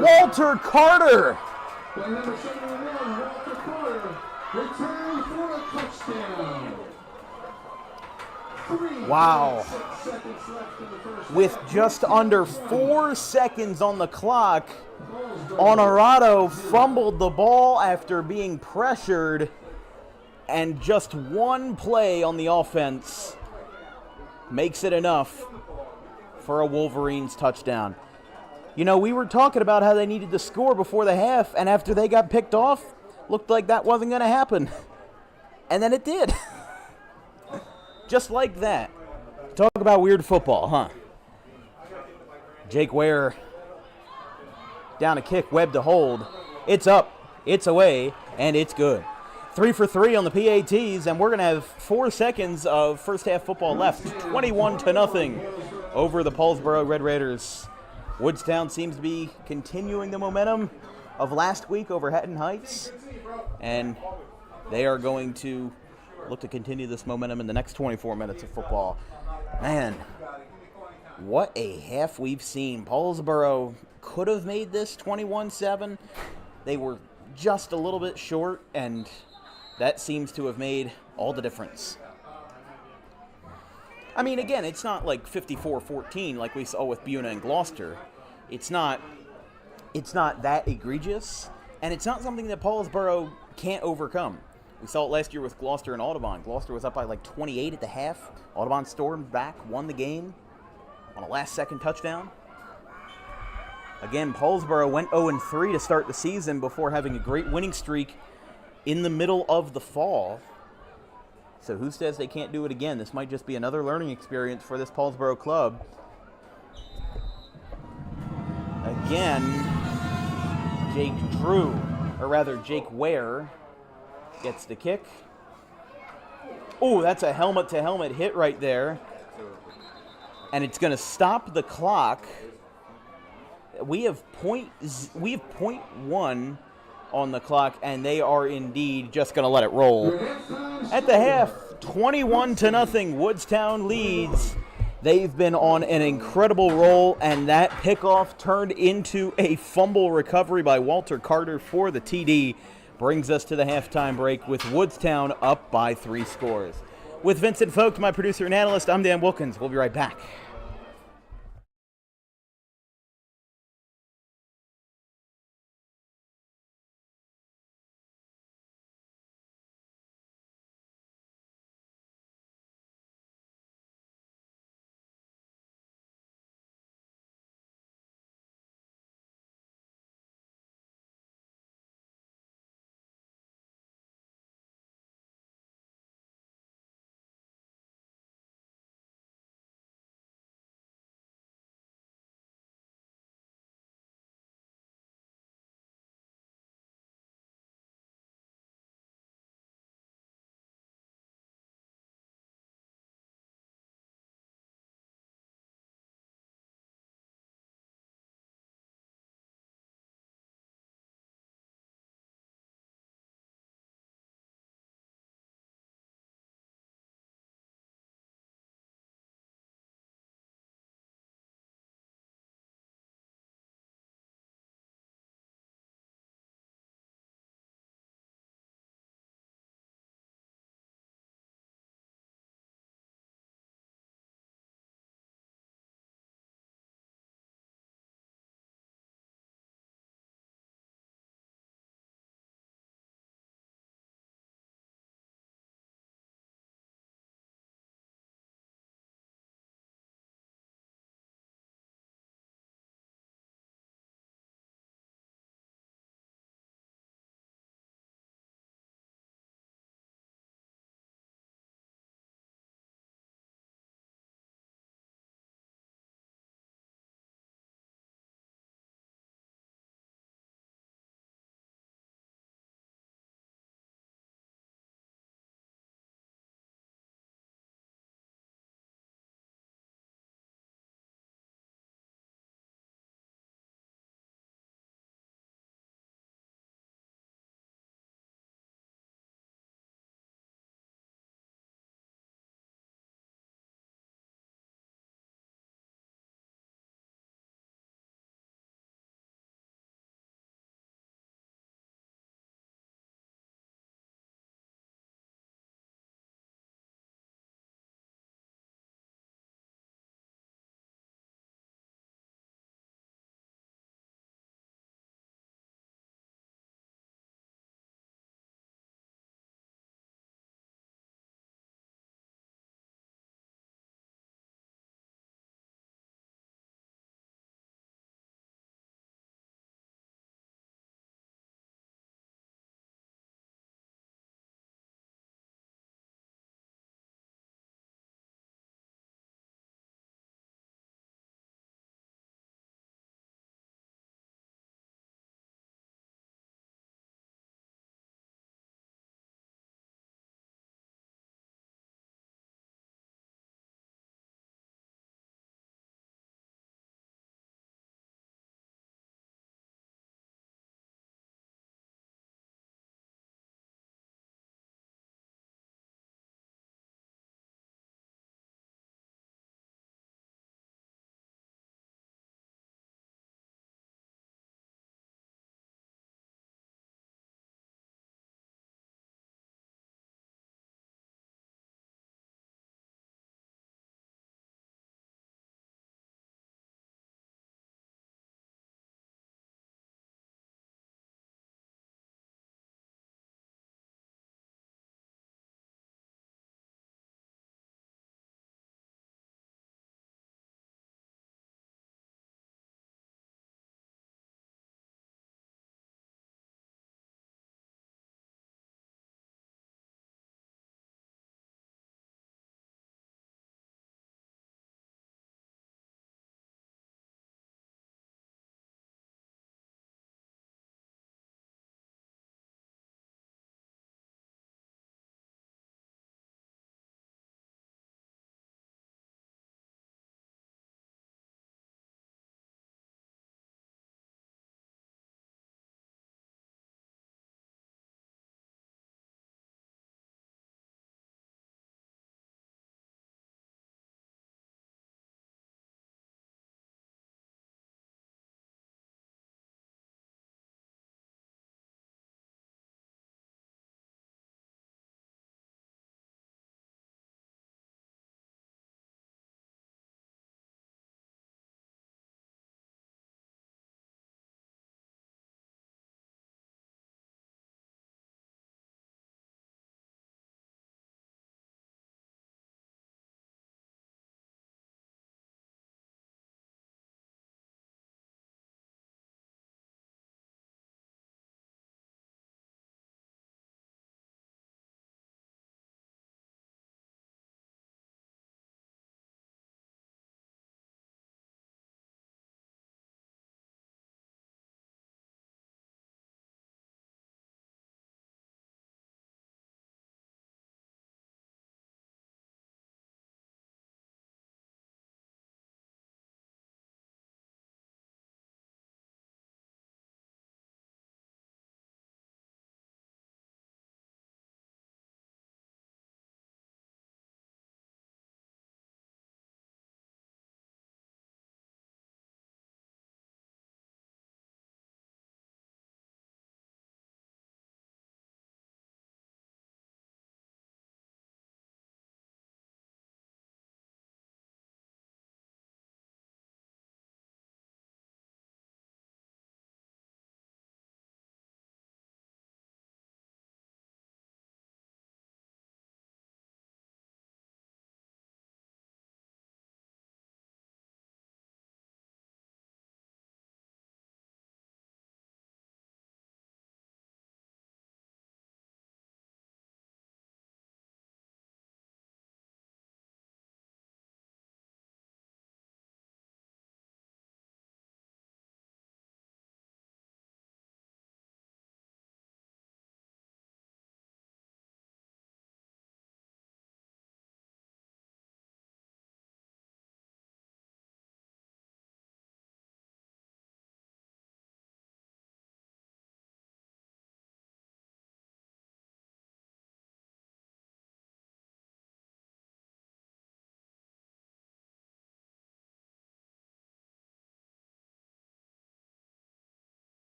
Walter Carter. By number 71, Walter Carter, return for a touchdown. touchdown. Wow. With just under 4 seconds on the clock, Honorado fumbled the ball after being pressured, and just one play on the offense makes it enough for a Wolverines touchdown. You know, we were talking about how they needed to score before the half, and after they got picked off, looked like that wasn't going to happen. And then it did. Just like that. Talk about weird football, huh? Jake Ware down a kick, Webb to hold. It's up, it's away, and it's good. 3 for 3 on the PATs, and we're going to have 4 seconds of first half football left. 21-0 over the Paulsboro Red Raiders. Woodstown seems to be continuing the momentum of last week over Hatton Heights, and they are going to look to continue this momentum in the next 24 minutes of football. Man, what a half we've seen. Paulsboro could have made this 21-7. They were just a little bit short, and that seems to have made all the difference. I mean, again, it's not like 54-14 like we saw with Buna and Gloucester. It's not that egregious, and it's not something that Paulsboro can't overcome. We saw it last year with Gloucester and Audubon. Gloucester was up by like 28 at the half. Audubon stormed back, won the game on a last-second touchdown. Again, Paulsboro went 0-3 to start the season before having a great winning streak in the middle of the fall. So who says they can't do it again? This might just be another learning experience for this Paulsboro club. Again, Jake Ware gets the kick. Oh, that's a helmet-to-helmet hit right there. And it's going to stop the clock. We have .1 on the clock, and they are indeed just going to let it roll. At the half, 21-0, Woodstown leads. They've been on an incredible roll, and that pickoff turned into a fumble recovery by Walter Carter for the TD. Brings us to the halftime break with Woodstown up by 3 scores. With Vincent Folk, my producer and analyst, I'm Dan Wilkins. We'll be right back.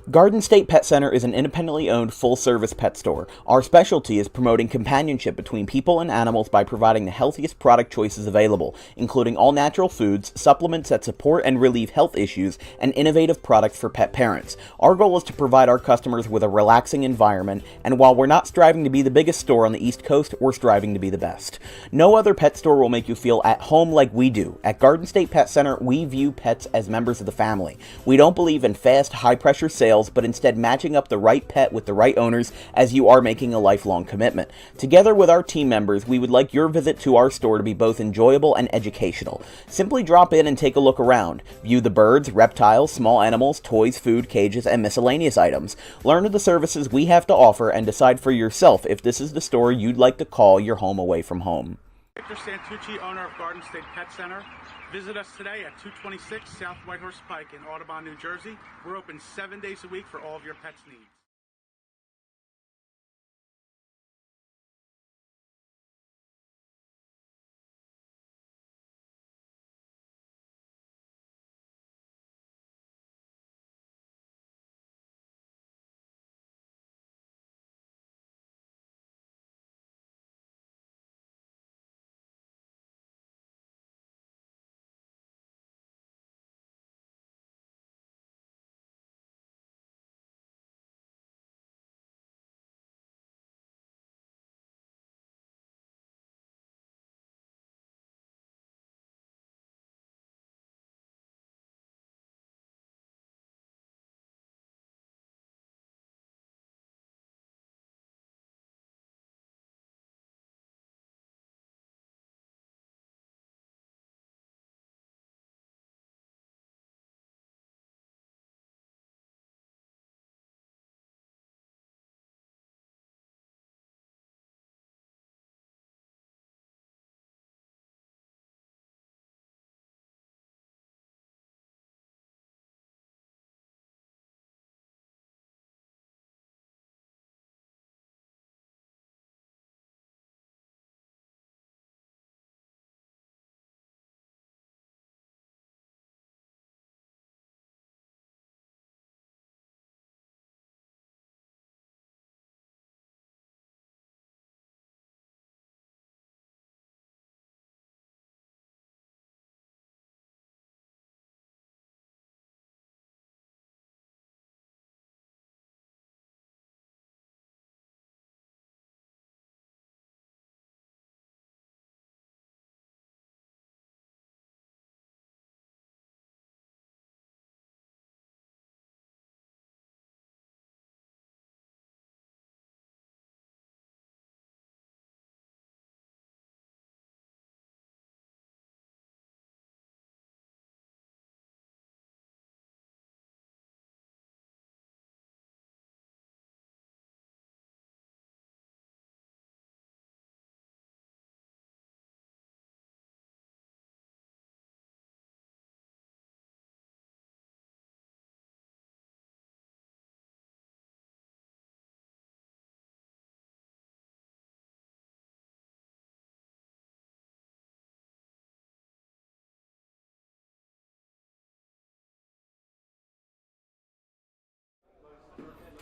Garden State Pet Center is an independently owned full-service pet store. Our specialty is promoting companionship between people and animals by providing the healthiest product choices available, including all-natural foods, supplements that support and relieve health issues, and innovative products for pet parents. Our goal is to provide our customers with a relaxing environment, and while we're not striving to be the biggest store on the East Coast, we're striving to be the best. No other pet store will make you feel at home like we do. At Garden State Pet Center, we view pets as members of the family. We don't believe in fast, high-pressure sales, but instead matching up the right pet with the right owners, as you are making a lifelong commitment. Together with our team members, we would like your visit to our store to be both enjoyable and educational. Simply drop in and take a look around. View the birds, reptiles, small animals, toys, food, cages, and miscellaneous items. Learn of the services we have to offer and decide for yourself if this is the store you'd like to call your home away from home. Victor Santucci, owner of Garden State Pet Center. Visit us today at 226 South Whitehorse Pike in Audubon, New Jersey. We're open 7 days a week for all of your pets' needs.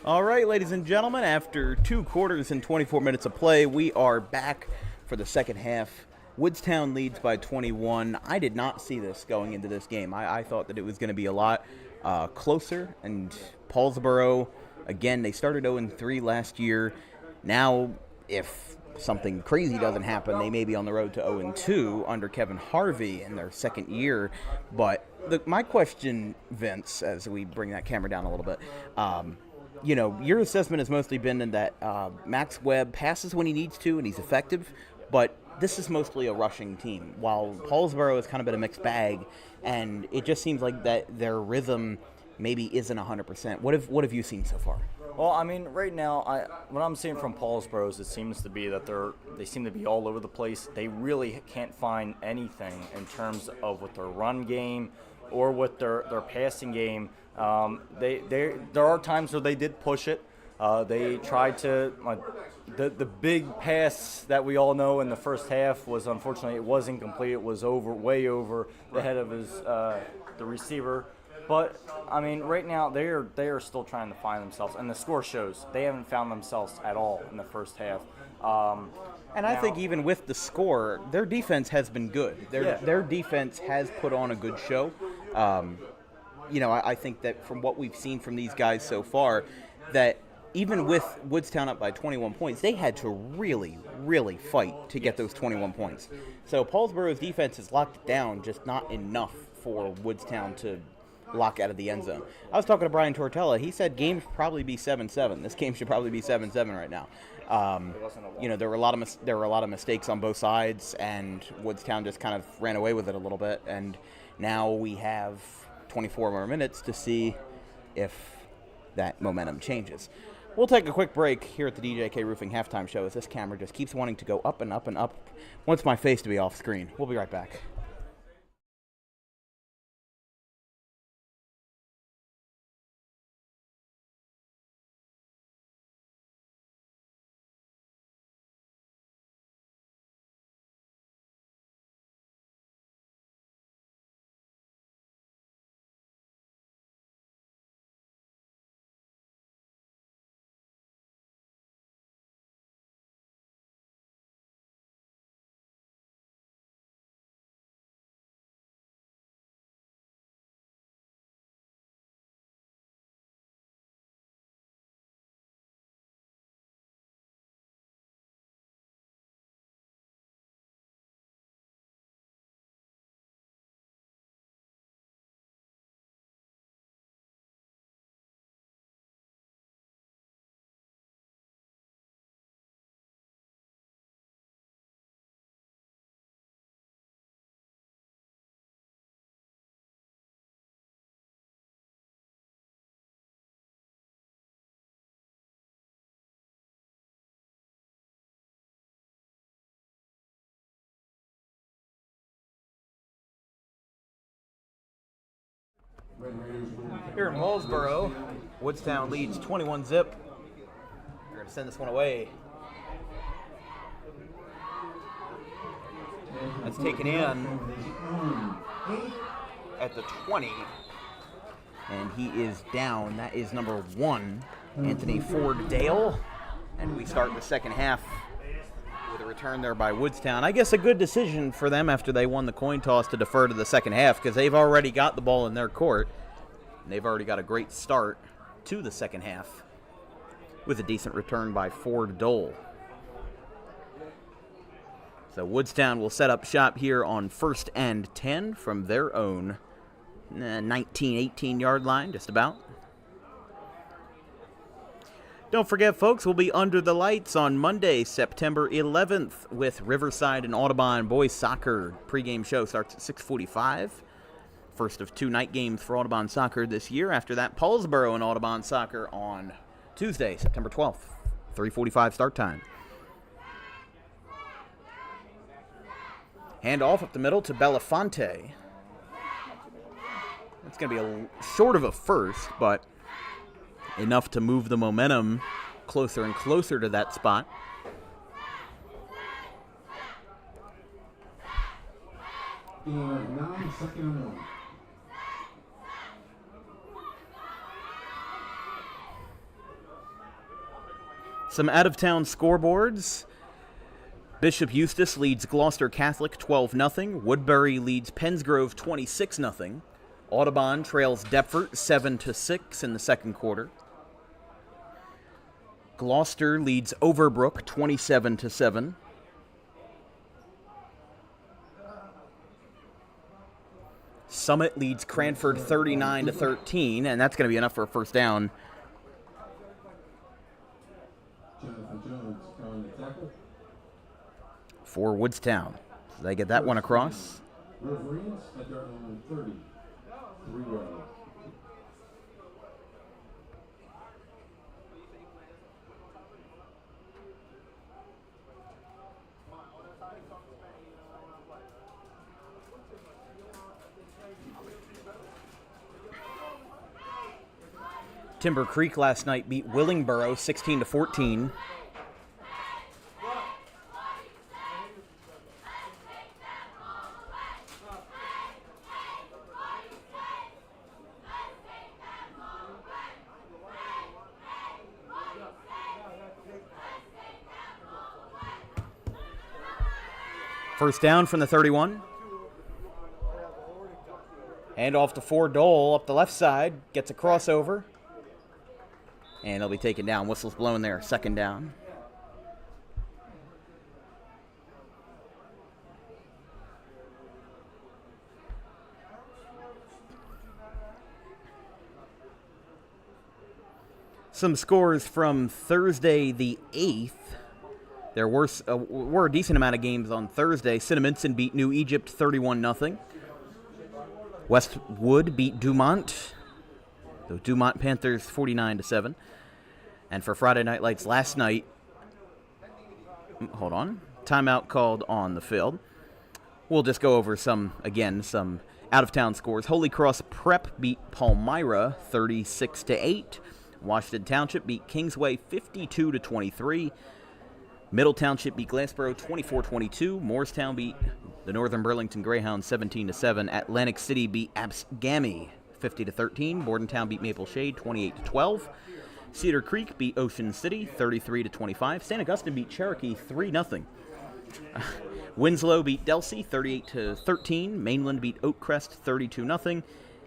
All right, ladies and gentlemen, after 2 quarters and 24 minutes of play, we are back for the second half. Woodstown leads by 21. I did not see this going into this game. I thought that it was going to be a lot closer, and Paulsboro, again, they started 0-3 last year. Now, if something crazy doesn't happen, they may be on the road to 0-2 under Kevin Harvey in their second year. But my question, Vince, as we bring that camera down a little bit, you know, your assessment has mostly been in that Max Webb passes when he needs to and he's effective, but this is mostly a rushing team, while Paulsboro has kind of been a mixed bag, and it just seems like that their rhythm maybe isn't 100%. What have you seen so far? Well, I mean, right now, what I'm seeing from Paulsboro is it seems to be that they seem to be all over the place. They really can't find anything in terms of with their run game or with their passing game. There are times where they did push it. They tried to the big pass that we all know in the first half was, unfortunately, it was incomplete. It was way over the head of the receiver. But I mean, right now they are still trying to find themselves, and the score shows they haven't found themselves at all in the first half. And I think even with the score, their defense has been good. Their defense has put on a good show. I think that from what we've seen from these guys so far, that even with Woodstown up by 21 points, they had to really, really fight to get those 21 points. So Paulsboro's defense has locked it down, just not enough for Woodstown to lock out of the end zone. I was talking to Brian Tortella. He said game should probably be 7-7. This game should probably be 7-7 right now. There were a lot of mistakes on both sides, and Woodstown just kind of ran away with it a little bit. And now we have 24 more minutes to see if that momentum changes. We'll take a quick break here at the DJK Roofing halftime show as this camera just keeps wanting to go up and up and up. Wants my face to be off screen. We'll be right back. Here in Paulsboro, Woodstown leads 21-zip. We're going to send this one away. That's taken in at the 20. And he is down. That is number 1, Anthony Ford Dale. And we start the second half with a return there by Woodstown. I guess a good decision for them after they won the coin toss to defer to the second half, because they've already got the ball in their court. And they've already got a great start to the second half with a decent return by Ford Dole. So Woodstown will set up shop here on 1st and 10 from their own 18-yard line, just about. Don't forget, folks, we'll be under the lights on Monday, September 11th with Riverside and Audubon boys soccer. Pre-game show starts at 6:45. First of 2 night games for Audubon soccer this year. After that, Paulsboro and Audubon soccer on Tuesday, September 12th, 3:45 start time. Hand off up the middle to Belafonte. It's going to be a short of a first, but enough to move the momentum closer and closer to that spot. And 9, 2nd and 1. Some out-of-town scoreboards. Bishop Eustace leads Gloucester Catholic 12-0. Woodbury leads Pensgrove 26-0. Audubon trails Deptford 7-6 in the second quarter. Gloucester leads Overbrook 27-7. Summit leads Cranford 39-13, and that's going to be enough for a first down. Jonathan Jones on the tackle. For Woodstown. So they get that one across. Wolverines at their own 30. 3 yards. Timber Creek last night beat Willingboro 16-14. First down from the 31. Hand off to Ford Dole up the left side. Gets a crossover. And he'll be taken down. Whistle's blown there. Second down. Some scores from Thursday the 8th. There were a decent amount of games on Thursday. Cinnaminson beat New Egypt 31-0. Westwood beat Dumont. The Dumont Panthers 49-7. And for Friday Night Lights last night, hold on, timeout called on the field. We'll just go over some out-of-town scores. Holy Cross Prep beat Palmyra 36-8. Washington Township beat Kingsway 52-23. Middle Township beat Glassboro 24-22. Morristown beat the Northern Burlington Greyhounds 17-7. Atlantic City beat Absgami 50-13. Bordentown beat Maple Shade 28-12. Cedar Creek beat Ocean City 33-25. St. Augustine beat Cherokee 3-0. Winslow beat Delsey 38-13. Mainland beat Oakcrest 32-0.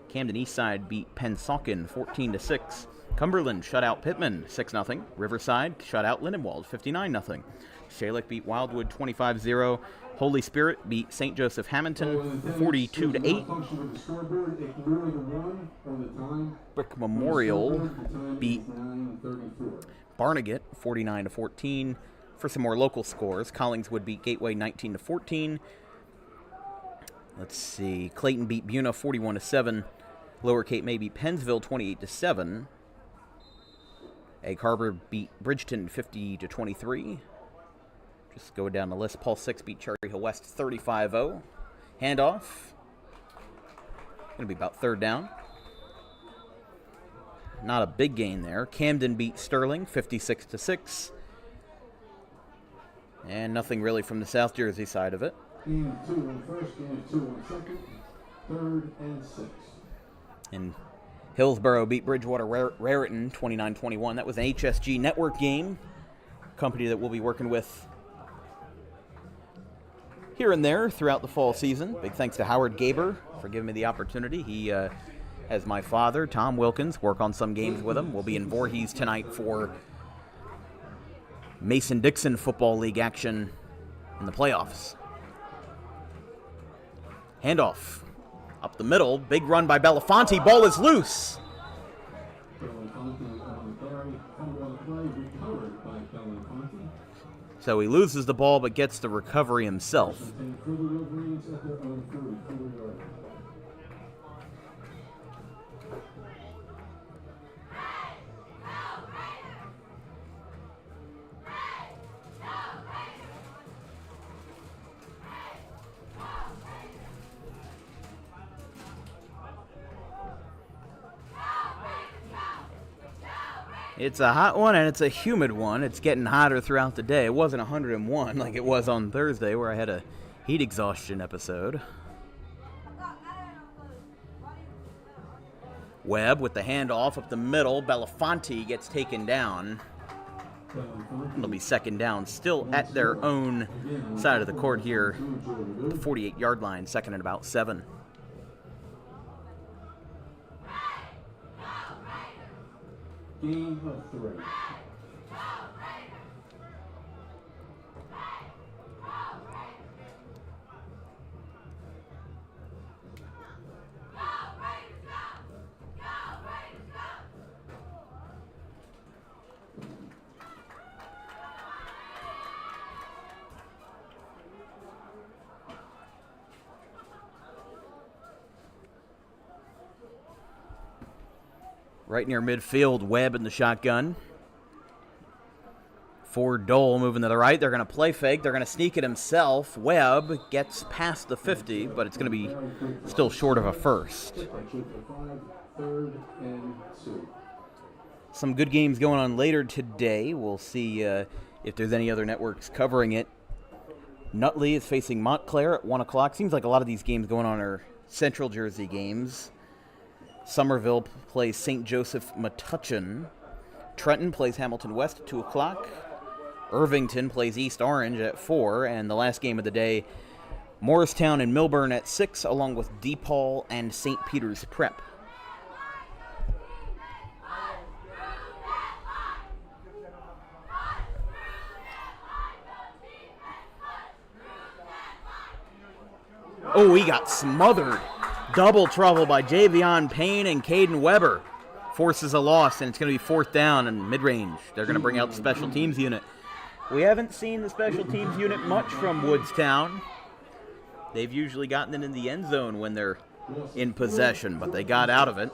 Camden Eastside beat Pensauken 14-6. Cumberland shut out Pittman 6-0. Riverside shut out Lindenwold 59-0. Shalick beat Wildwood 25-0. Holy Spirit beat St. Joseph Hamilton 42-8. Brick Memorial beat Barnegat 49-14. For some more local scores, Collingswood beat Gateway 19-14. Let's see, Clayton beat Buna 41-7. Lower Cape May beat Pennsville 28-7. Egg Harbor beat Bridgeton 50-23. Just go down the list. Paul 6 beat Cherry Hill West 35-0. Handoff. Going to be about third down. Not a big gain there. Camden beat Sterling 56-6. And nothing really from the South Jersey side of it. Game 2 on first, game 2 on second, 3rd and 6. And Hillsboro beat Bridgewater Raritan 29-21. That was an HSG network game, company that we'll be working with here and there throughout the fall season. Big thanks to Howard Gaber for giving me the opportunity. He has my father, Tom Wilkins, work on some games with him. We'll be in Voorhees tonight for Mason-Dixon Football League action in the playoffs. Handoff. Up the middle, big run by Belafonte. Ball is loose. So he loses the ball but gets the recovery himself. It's a hot one and it's a humid one. It's getting hotter throughout the day. It wasn't 101 like it was on Thursday where I had a heat exhaustion episode. Webb with the handoff up the middle. Belafonte gets taken down. It'll be second down. Still at their own side of the court here. The 48-yard line, second and about 7. Game of 3. Right near midfield, Webb in the shotgun. Ford Dole moving to the right. They're going to play fake. They're going to sneak it himself. Webb gets past the 50, but it's going to be still short of a first. Some good games going on later today. We'll see if there's any other networks covering it. Nutley is facing Montclair at 1 o'clock. Seems like a lot of these games going on are Central Jersey games. Somerville plays St. Joseph Metuchen. Trenton plays Hamilton West at 2 o'clock. Irvington plays East Orange at 4. And the last game of the day, Morristown and Milburn at 6, along with DePaul and St. Peter's Prep. Oh, he got smothered. Double trouble by Javion Payne and Caden Weber. Forces a loss, and it's going to be 4th down and mid-range. They're going to bring out the special teams unit. We haven't seen the special teams unit much from Woodstown. They've usually gotten it in the end zone when they're in possession, but they got out of it.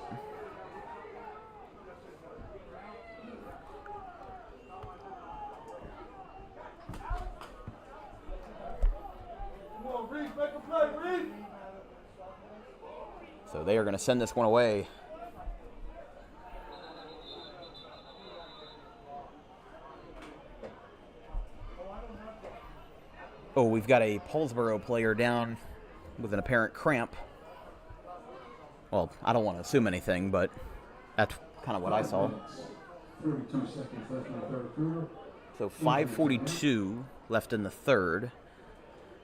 So they are going to send this one away. Oh, we've got a Paulsboro player down with an apparent cramp. Well, I don't want to assume anything, but that's kind of what I saw. 32 seconds left in the third quarter. So 5:42 left in the third.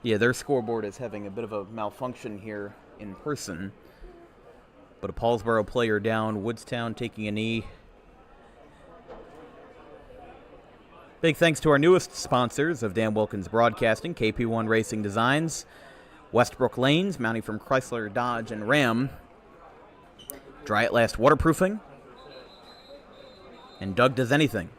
Yeah, their scoreboard is having a bit of a malfunction here in person. But a Paulsboro player down, Woodstown taking a knee. Big thanks to our newest sponsors of Dan Wilkins Broadcasting, KP1 Racing Designs, Westbrook Lanes, mounting from Chrysler, Dodge, and Ram, Dry It Last Waterproofing, and Doug Does Anything.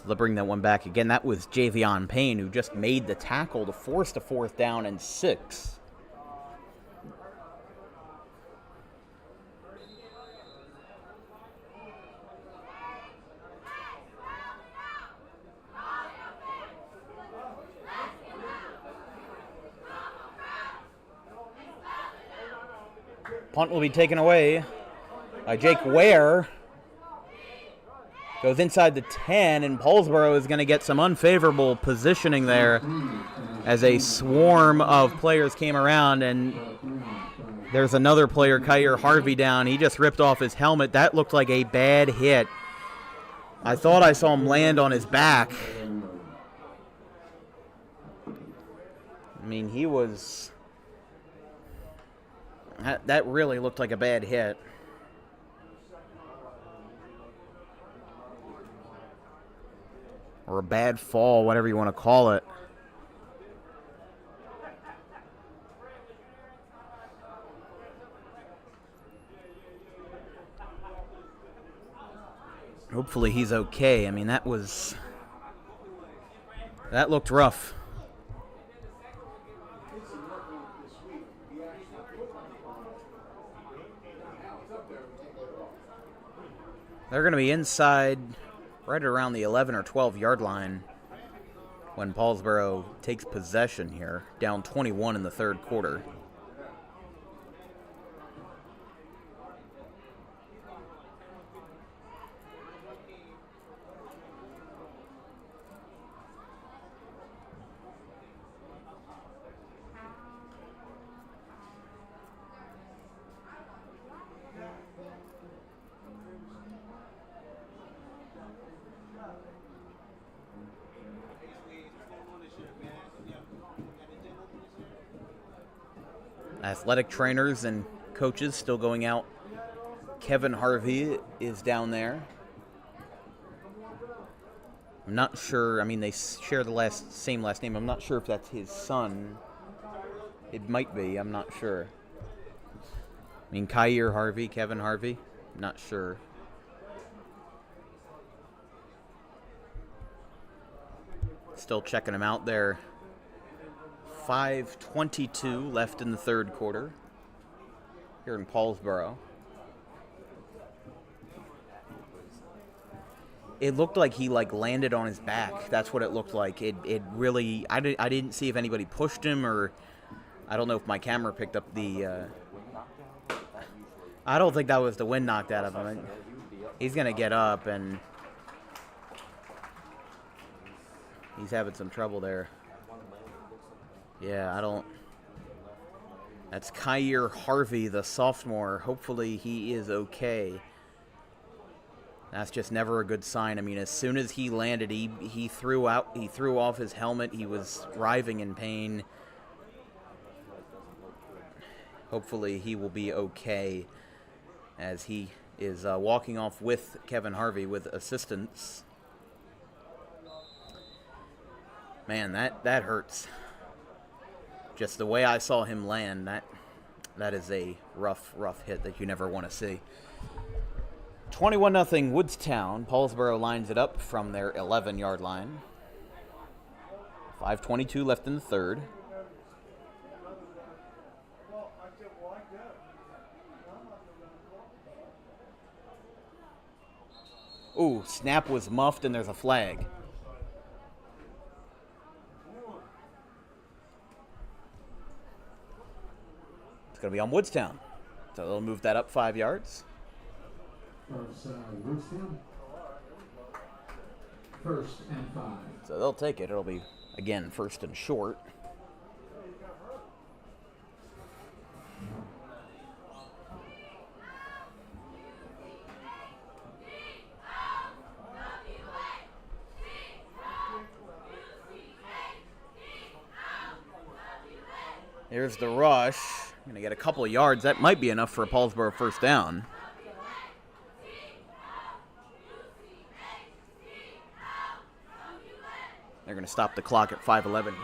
They'll bring that one back again. That was Javion Payne, who just made the tackle to force the 4th down and 6. Punt will be taken away by Jake Ware. Goes inside the 10, and Paulsboro is going to get some unfavorable positioning there as a swarm of players came around, and there's another player, Kyer Harvey, down. He just ripped off his helmet. That looked like a bad hit. I thought I saw him land on his back. I mean, he was... That really looked like a bad hit. Or a bad fall, whatever you want to call it. Hopefully he's okay. I mean, that looked rough. They're going to be inside right around the 11 or 12 yard line when Paulsboro takes possession here, down 21 in the third quarter. Athletic trainers and coaches still going out. Kevin Harvey is down there. I'm not sure. I mean, they share the same last name. I'm not sure if that's his son. It might be. I'm not sure. I mean, Kyer Harvey, Kevin Harvey. I'm not sure. Still checking him out there. 5:22 left in the third quarter here in Paulsboro. It looked like he landed on his back. That's what it looked like. It really, I didn't see if anybody pushed him, or I don't know if my camera picked up the I don't think that was the wind knocked out of him. He's gonna get up, and he's having some trouble there. Yeah, That's Kyer Harvey, the sophomore. Hopefully he is okay. That's just never a good sign. I mean, as soon as he landed, he threw off his helmet. He was writhing in pain. Hopefully he will be okay as he is walking off with Kevin Harvey with assistance. Man, that hurts. Just the way I saw him land, that is a rough hit that you never want to see. 21-0 Woodstown. Paulsboro lines it up from their 11-yard line. 5:22 left in the third. Ooh, snap was muffed and there's a flag. It's going to be on Woodstown. So they'll move that up 5 yards. Woodstown. 1st and 5. So they'll take it. It'll be, again, 1st and short. Here's the rush. Going to get a couple of yards. That might be enough for a Paulsboro first down. They're going to stop the clock at 5:11 here.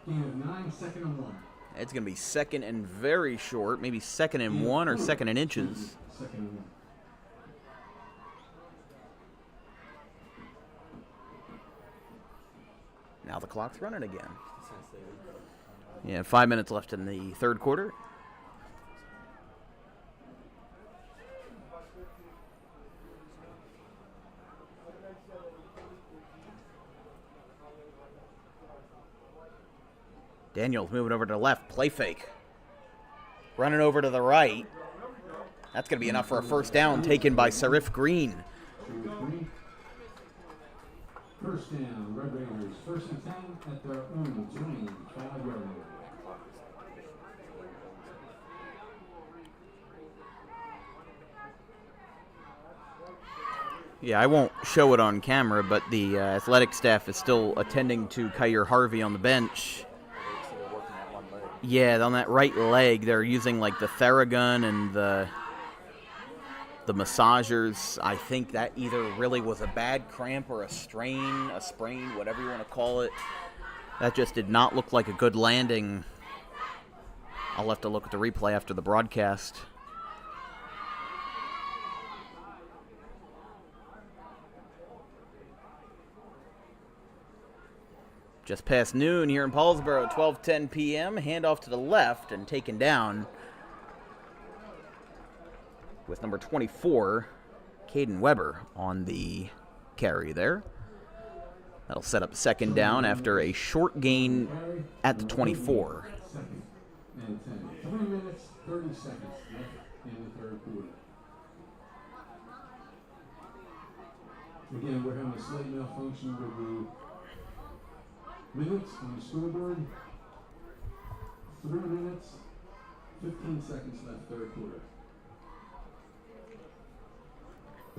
Gain of 9, 2nd and 1. It's going to be 2nd and very short, maybe 2nd and 1 or 2nd and inches. 2nd and 1. Now the clock's running again. Yeah, 5 minutes left in the third quarter. Daniels moving over to the left, play fake. Running over to the right. That's going to be enough for a first down taken by Sarif Green. First down, Red Raiders, 1st and 10 at their own 25-yard line. Yeah, I won't show it on camera, but the athletic staff is still attending to Kyer Harvey on the bench. Yeah, on that right leg, they're using like the Theragun and the massagers. I think that either really was a bad cramp or a sprain, whatever you want to call it. That just did not look like a good landing. I'll have to look at the replay after the broadcast. Just past noon here in Paulsboro, 12:10 p.m. Handoff to the left and taken down with number 24, Caden Weber, on the carry there. That'll set up 2nd down after a short gain at the 24. 2nd and 10. 3 minutes, 30 seconds left in the third quarter. Again, we're having a slight malfunction with the minutes on the scoreboard. 3 minutes, 15 seconds left, third quarter.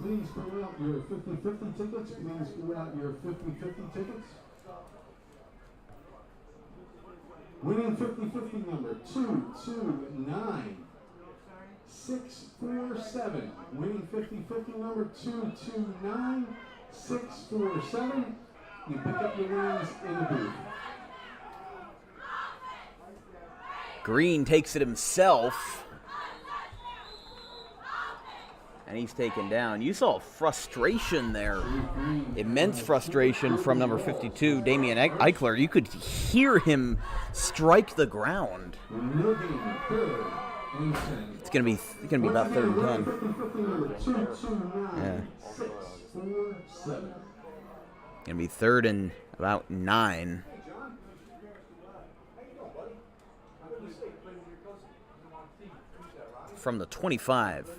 Please pull out your 50-50 tickets. Please pull out your 50-50 tickets. Winning 50-50 number 229-647. Winning 50-50 number 229-647. You pick up your winnings in the booth. Green takes it himself. And he's taken down. You saw frustration there. Immense frustration from number 52, Damian Eichler. You could hear him strike the ground. It's gonna be about 3rd and 10. Yeah. Gonna be 3rd and about 9. From the 25.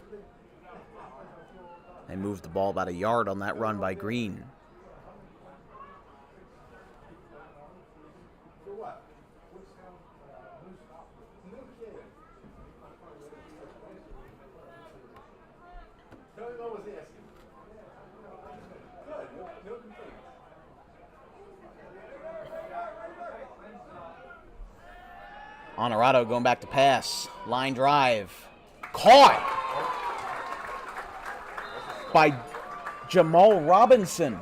They moved the ball about a yard on that run by Green. For what? Honorado going back to pass. Line drive. Caught by Jamal Robinson.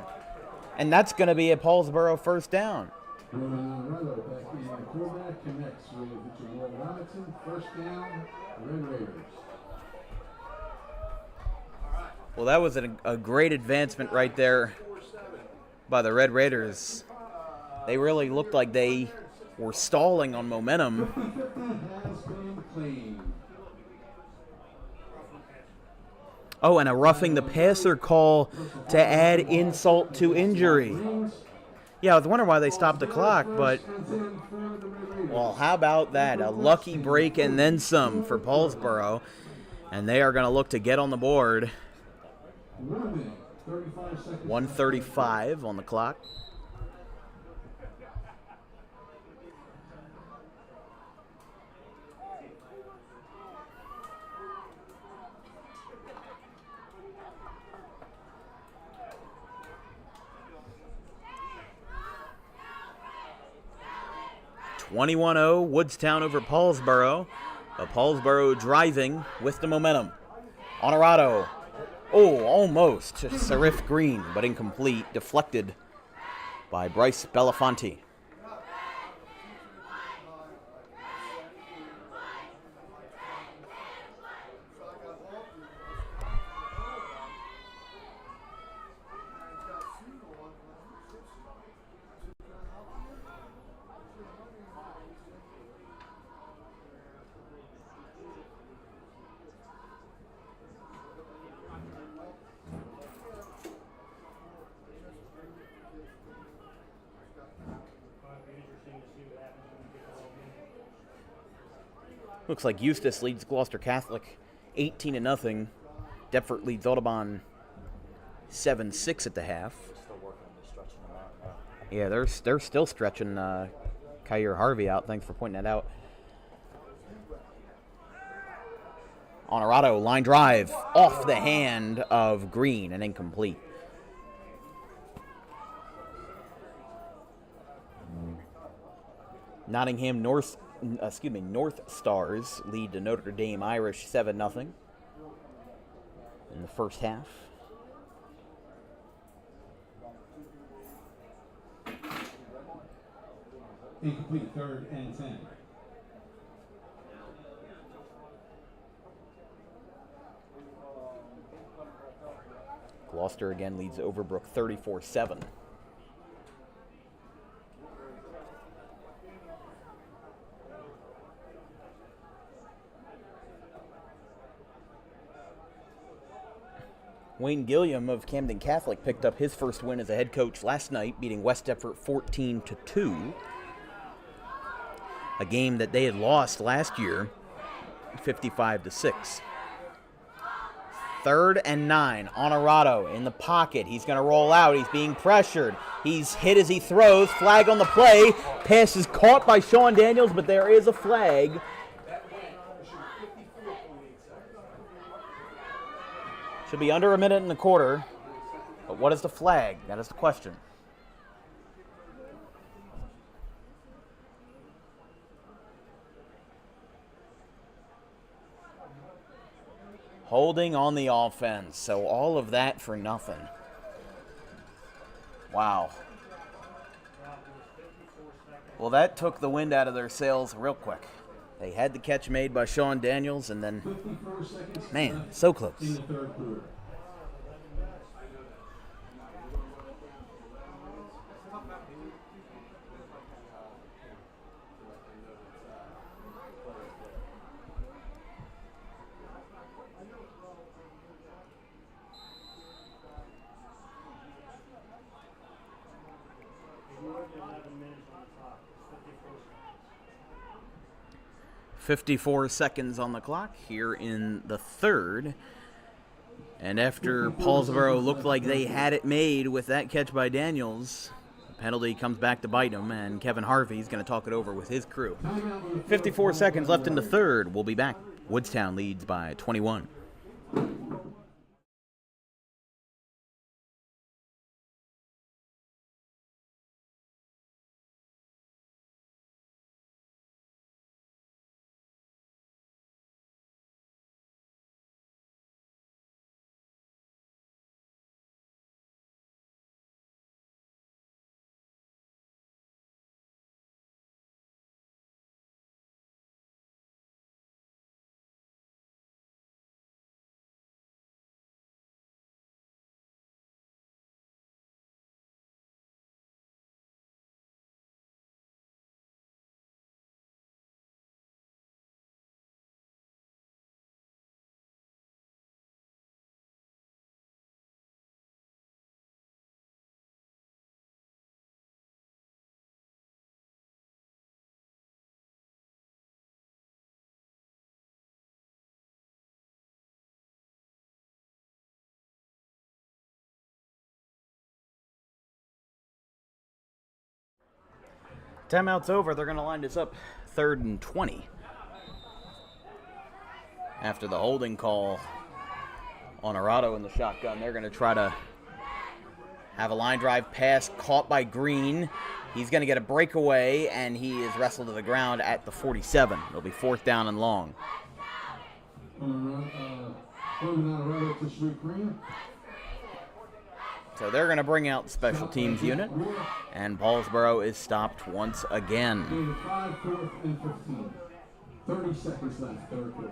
And that's going to be a Paulsboro first down. Honorado back in. The quarterback connects with Jamal Robinson. First down, Red Raiders. Well, that was a great advancement right there by the Red Raiders. They really looked like they were stalling on momentum. Has been clean. Oh, and a roughing the passer call to add insult to injury. Yeah, I was wondering why they stopped the clock, but, well, how about that? A lucky break and then some for Paulsboro. And they are going to look to get on the board. 1:35 on the clock. (21-0) Woodstown over Paulsboro. But Paulsboro driving with the momentum. Honorado. Oh, almost to Serif Green, but incomplete. Deflected by Bryce Belafonte. Looks like Eustis leads Gloucester Catholic 18-0. Deptford leads Audubon 7-6 at the half. Yeah, they're still stretching Kyer Harvey out. Thanks for pointing that out. Honorado line drive off the hand of Green and incomplete. Nottingham North Stars lead to Notre Dame Irish 7-0 in the first half. Incomplete, 3rd and 10. Gloucester again leads Overbrook 34-7. Wayne Gilliam of Camden Catholic picked up his first win as a head coach last night, beating West Deptford 14-2. A game that they had lost last year, 55-6. 3rd and 9. Honorado in the pocket. He's going to roll out. He's being pressured. He's hit as he throws. Flag on the play. Pass is caught by Sean Daniels, but there is a flag. Should be under a minute and a quarter. But what is the flag? That is the question. Holding on the offense. So all of that for nothing. Wow. Well, that took the wind out of their sails real quick. They had the catch made by Sean Daniels, and then, man, so close. In the 3rd quarter. .54 seconds on the clock here in the 3rd. And after Paulsboro looked like they had it made with that catch by Daniels, the penalty comes back to bite him, and Kevin Harvey's going to talk it over with his crew. 54 seconds left in the 3rd. We'll be back. Woodstown leads by 21. Timeout's over. They're going to line this up 3rd and 20. After the holding call on Arado in the shotgun, they're going to try to have a line drive pass caught by Green. He's going to get a breakaway, and he is wrestled to the ground at the 47. It'll be 4th down and long. So they're going to bring out the special teams unit, and Paulsboro is stopped once again. 5, 4th, and 15. 30 seconds left, third quarter.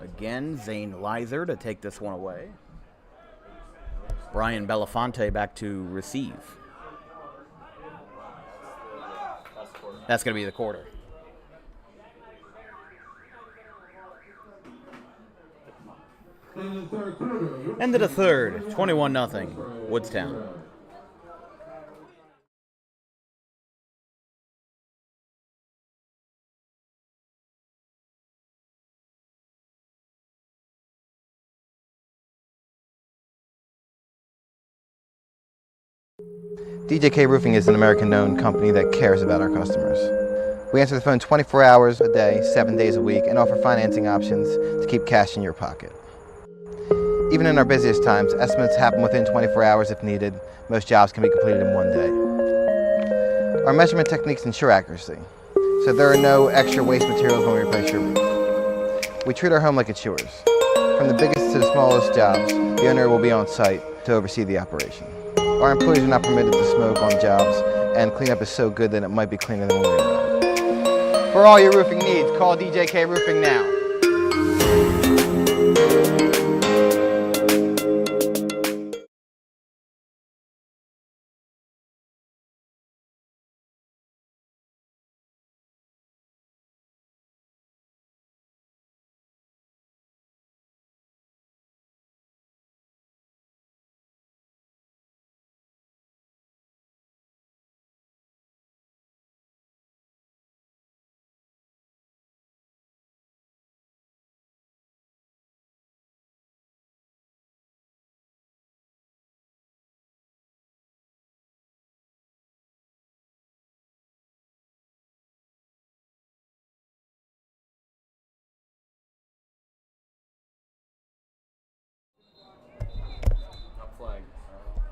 Again, Zane Leiser to take this one away. Brian Belafonte back to receive. That's going to be the quarter. End of the third, 21-0, Woodstown. DJK Roofing is an American-known company that cares about our customers. We answer the phone 24 hours a day, 7 days a week, and offer financing options to keep cash in your pocket. Even in our busiest times, estimates happen within 24 hours if needed. Most jobs can be completed in 1 day. Our measurement techniques ensure accuracy, so there are no extra waste materials when we replace your roof. We treat our home like it's yours. From the biggest to the smallest jobs, the owner will be on site to oversee the operation. Our employees are not permitted to smoke on jobs, and cleanup is so good that it might be cleaner than when we arrived. For all your roofing needs, call DJK Roofing now.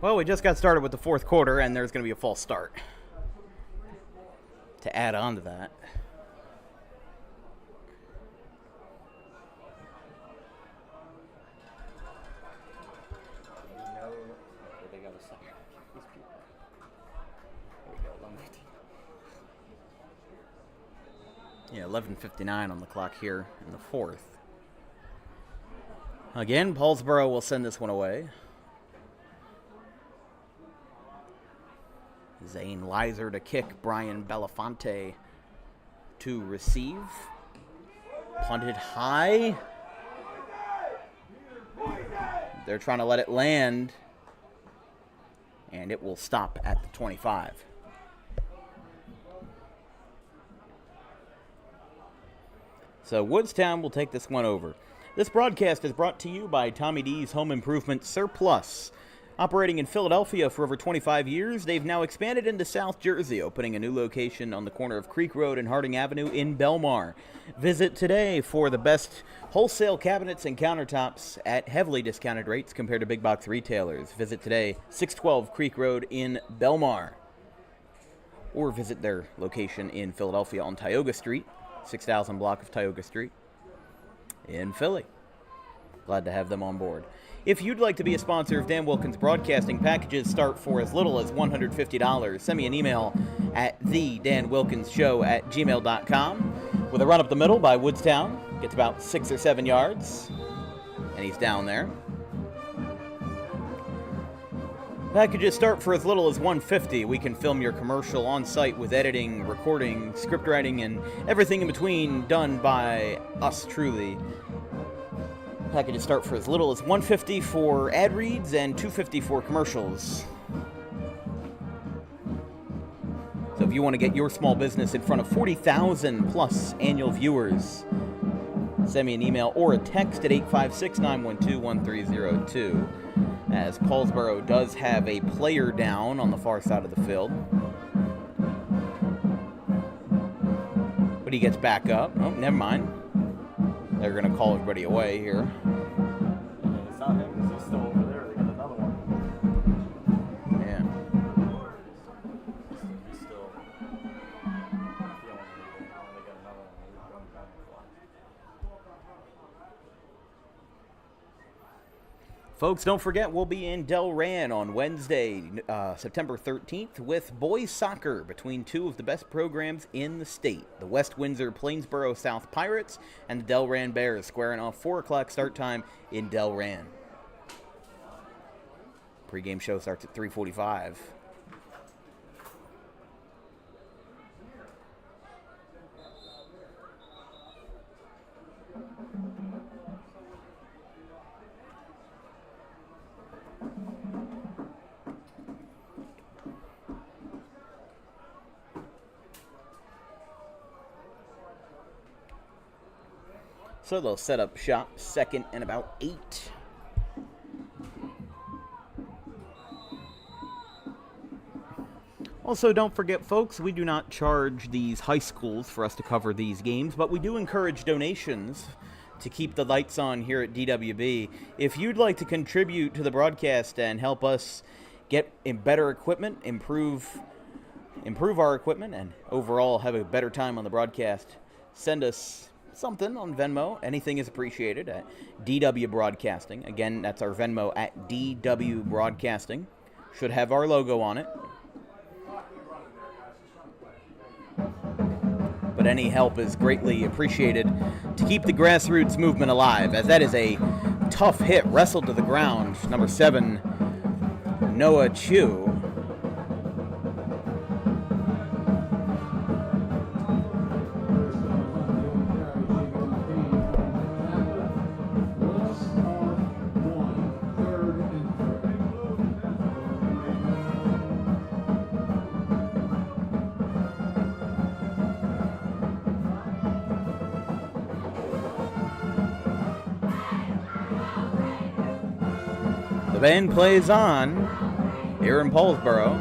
Well, we just got started with the 4th quarter, and there's going to be a false start. To add on to that, yeah, 11:59 on the clock here in the 4th. Again, Paulsboro will send this one away. Zane Leiser to kick, Brian Belafonte to receive. Punted high. They're trying to let it land, and it will stop at the 25. So Woodstown will take this one over. This broadcast is brought to you by Tommy D's Home Improvement Surplus. Operating in Philadelphia for over 25 years, they've now expanded into South Jersey, opening a new location on the corner of Creek Road and Harding Avenue in Belmar. Visit today for the best wholesale cabinets and countertops at heavily discounted rates compared to big box retailers. Visit today, 612 Creek Road in Belmar. Or visit their location in Philadelphia on Tioga Street, 6000 block of Tioga Street in Philly. Glad to have them on board. If you'd like to be a sponsor of Dan Wilkins Broadcasting, packages start for as little as $150. Send me an email at thedanwilkinsshow@gmail.com. With a run up the middle by Woodstown, gets about 6 or 7 yards, and he's down there. Packages start for as little as $150. We can film your commercial on site with editing, recording, script writing, and everything in between done by us truly. Packages start for as little as $150 for ad reads and $250 for commercials. if you want to get your small business in front of 40,000 plus annual viewers, send me an email or a text at 856-912-1302, as Paulsboro does have a player down on the far side of the field. But he gets back up. Oh, never mind. They're going to call everybody away here. It's not him because he's still over there. They got another one. Yeah. He's still feeling it. They got another one. He's going back and forth. Folks, don't forget we'll be in Delran on Wednesday, September 13th, with boys soccer between two of the best programs in the state. The West Windsor Plainsboro South Pirates and the Delran Bears, squaring off 4 o'clock start time in Delran. Pre-game show starts at 3:45. So they'll set up shop second and about 8. Also, don't forget, folks, we do not charge these high schools for us to cover these games, but we do encourage donations to keep the lights on here at DWB. If you'd like to contribute to the broadcast and help us get better equipment, improve our equipment, and overall have a better time on the broadcast, send us something on Venmo. Anything is appreciated at DW Broadcasting. Again, that's our Venmo at DW Broadcasting. Should have our logo on it. But any help is greatly appreciated to keep the grassroots movement alive, as that is a tough hit, wrestled to the ground. Number 7, Noah Chu. The band plays on here in Paulsboro.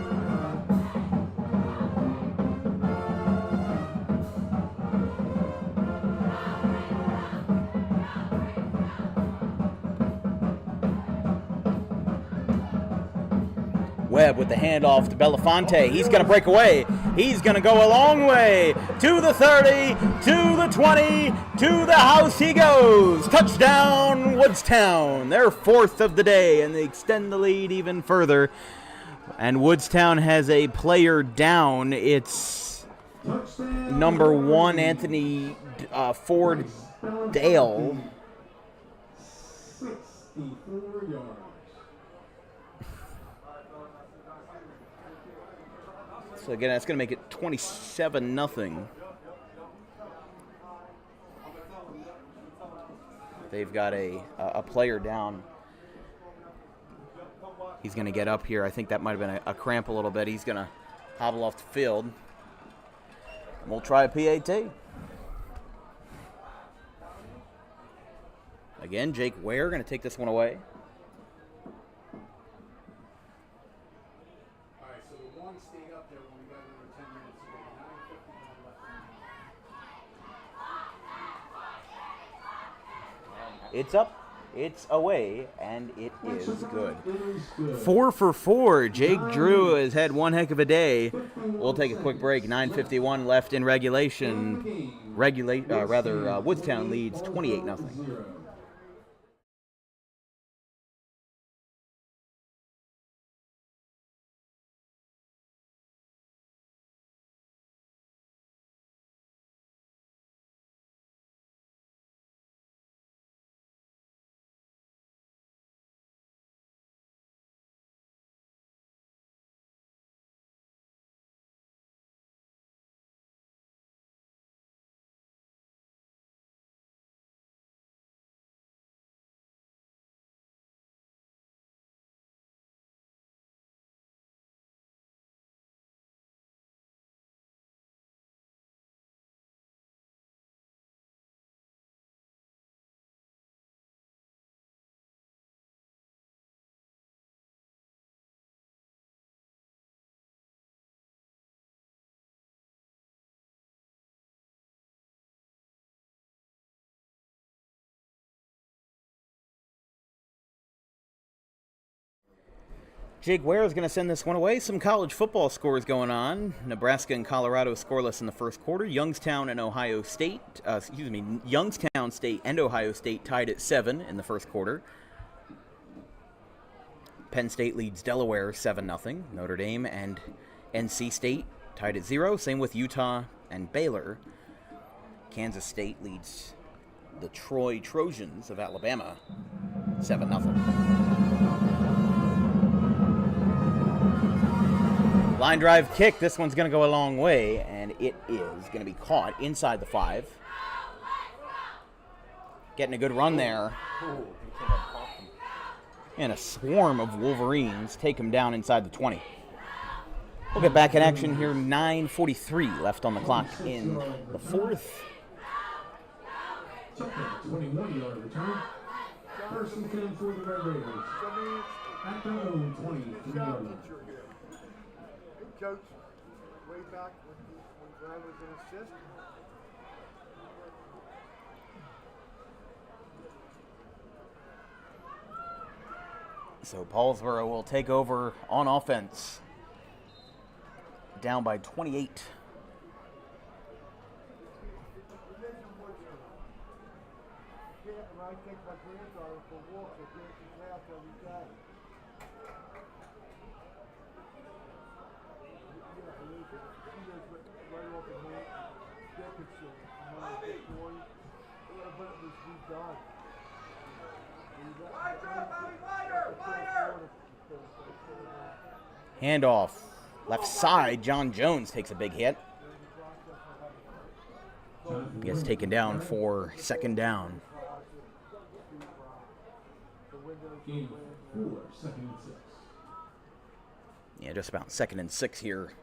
Webb with the handoff to Belafonte. He's going to break away. He's going to go a long way. To the 30, to the 20, to the house he goes. Touchdown, Woodstown. Their 4th of the day, and they extend the lead even further. And Woodstown has a player down. It's number 1, Anthony Ford Dale. 64 yards. So again, that's going to make it 27-0. They've got a player down. He's going to get up here. I think that might have been a cramp a little bit. He's going to hobble off the field. And we'll try a PAT. Again, Jake Ware going to take this one away. It's up, it's away, and it is good. 4 for 4. Jake Drew has had one heck of a day. We'll take a quick break. 9:51 left in regulation. Woodstown leads 28-0. Jake Ware is going to send this one away. Some college football scores going on. Nebraska and Colorado scoreless in the first quarter. Youngstown State and Ohio State tied at 7 in the first quarter. Penn State leads Delaware 7-0. Notre Dame and NC State tied at 0. Same with Utah and Baylor. Kansas State leads the Troy Trojans of Alabama 7-0. Line drive kick. This one's going to go a long way, and it is going to be caught inside the 5. Getting a good run there. And a swarm of Wolverines take him down inside the 20. We'll get back in action here. 9:43 left on the clock in the 4th. 21-yard return. First and 10 for the Red Raiders. At their own 23-yard line. Coach, way back when I was an assistant. So Paulsboro will take over on offense. Down by 28. I take my granddaughter for walks at Dancing Path every day. She lives right off of Dickinson. But it was redone. Handoff. Left side. John Jones takes a big hit. Gets taken down for second down. Game 4, second and 6. Yeah, just about 2nd and 6 here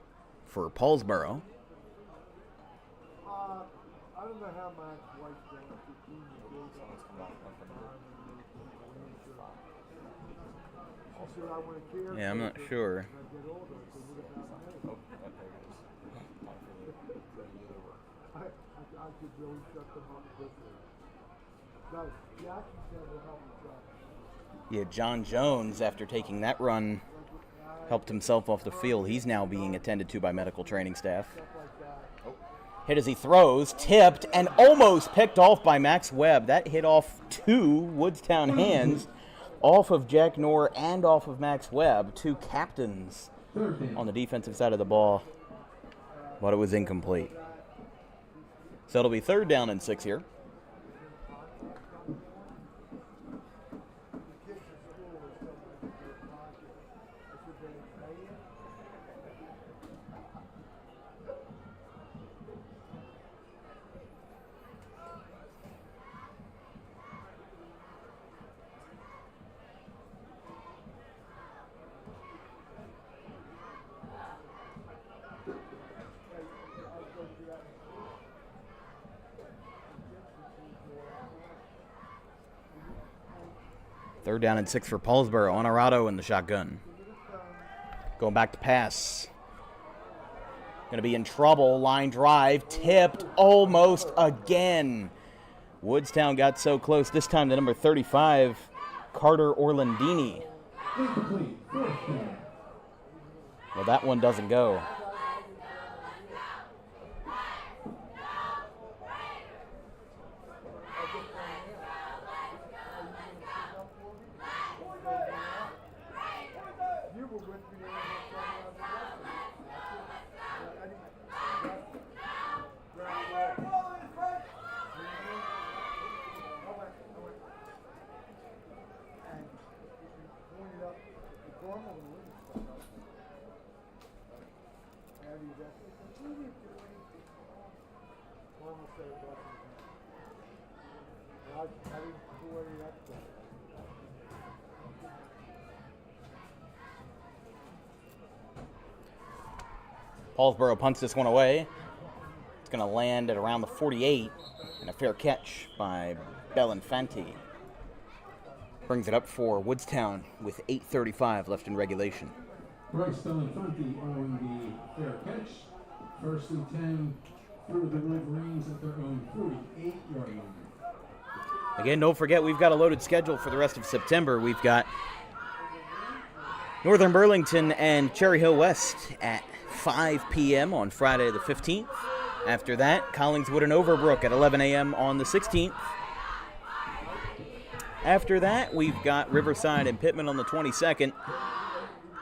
for Paulsboro. I don't know how my wife's going to be. Yeah, I'm not sure. I could really shut them up quickly. Guys, Jackson said we'll help each other. Yeah, John Jones, after taking that run, helped himself off the field. He's now being attended to by medical training staff. Hit as he throws, tipped, and almost picked off by Max Webb. That hit off 2 Woodstown hands, off of Jack Knorr and off of Max Webb, 2 captains on the defensive side of the ball, but it was incomplete. So it'll be 3rd down and 6 here. Third down and 6 for Paulsboro. Honorado in the shotgun. Going back to pass. Going to be in trouble. Line drive. Tipped almost again. Woodstown got so close. This time the number 35, Carter Orlandini. Well, that one doesn't go. Paulsboro punts this one away. It's going to land at around the 48, and a fair catch by Belinfanti. Brings it up for Woodstown with 8:35 left in regulation. Bryce Belinfanti on the fair catch. First and 10 for the Wolverines at their own 48-yard line. Again, don't forget we've got a loaded schedule for the rest of September. We've got Northern Burlington and Cherry Hill West at 5 p.m. on Friday the 15th. After that, Collingswood and Overbrook at 11 a.m. on the 16th. After that, we've got Riverside and Pittman on the 22nd.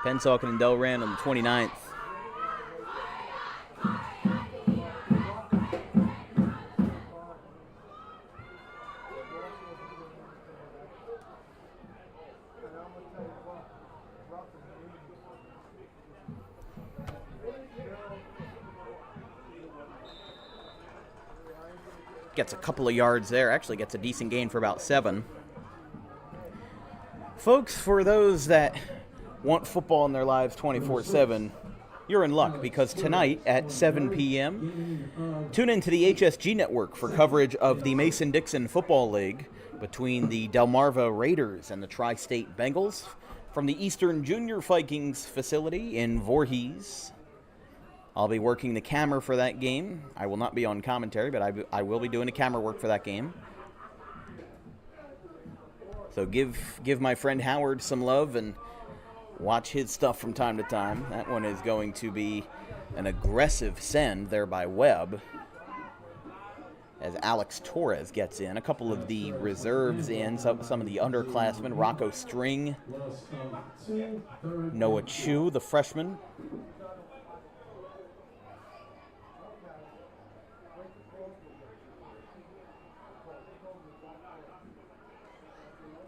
Pennsauken and Delran on the 29th. Gets a couple of yards there. Actually gets a decent gain for about 7. Folks, for those that want football in their lives 24/7, you're in luck, because tonight at 7 p.m., tune into the HSG Network for coverage of the Mason-Dixon Football League between the Delmarva Raiders and the Tri-State Bengals from the Eastern Junior Vikings facility in Voorhees. I'll be working the camera for that game. I will not be on commentary, but I will be doing the camera work for that game. So give my friend Howard some love and watch his stuff from time to time. That one is going to be an aggressive send there by Webb as Alex Torres gets in. A couple of the reserves in, some of the underclassmen. Rocco String, Noah Chu, the freshman.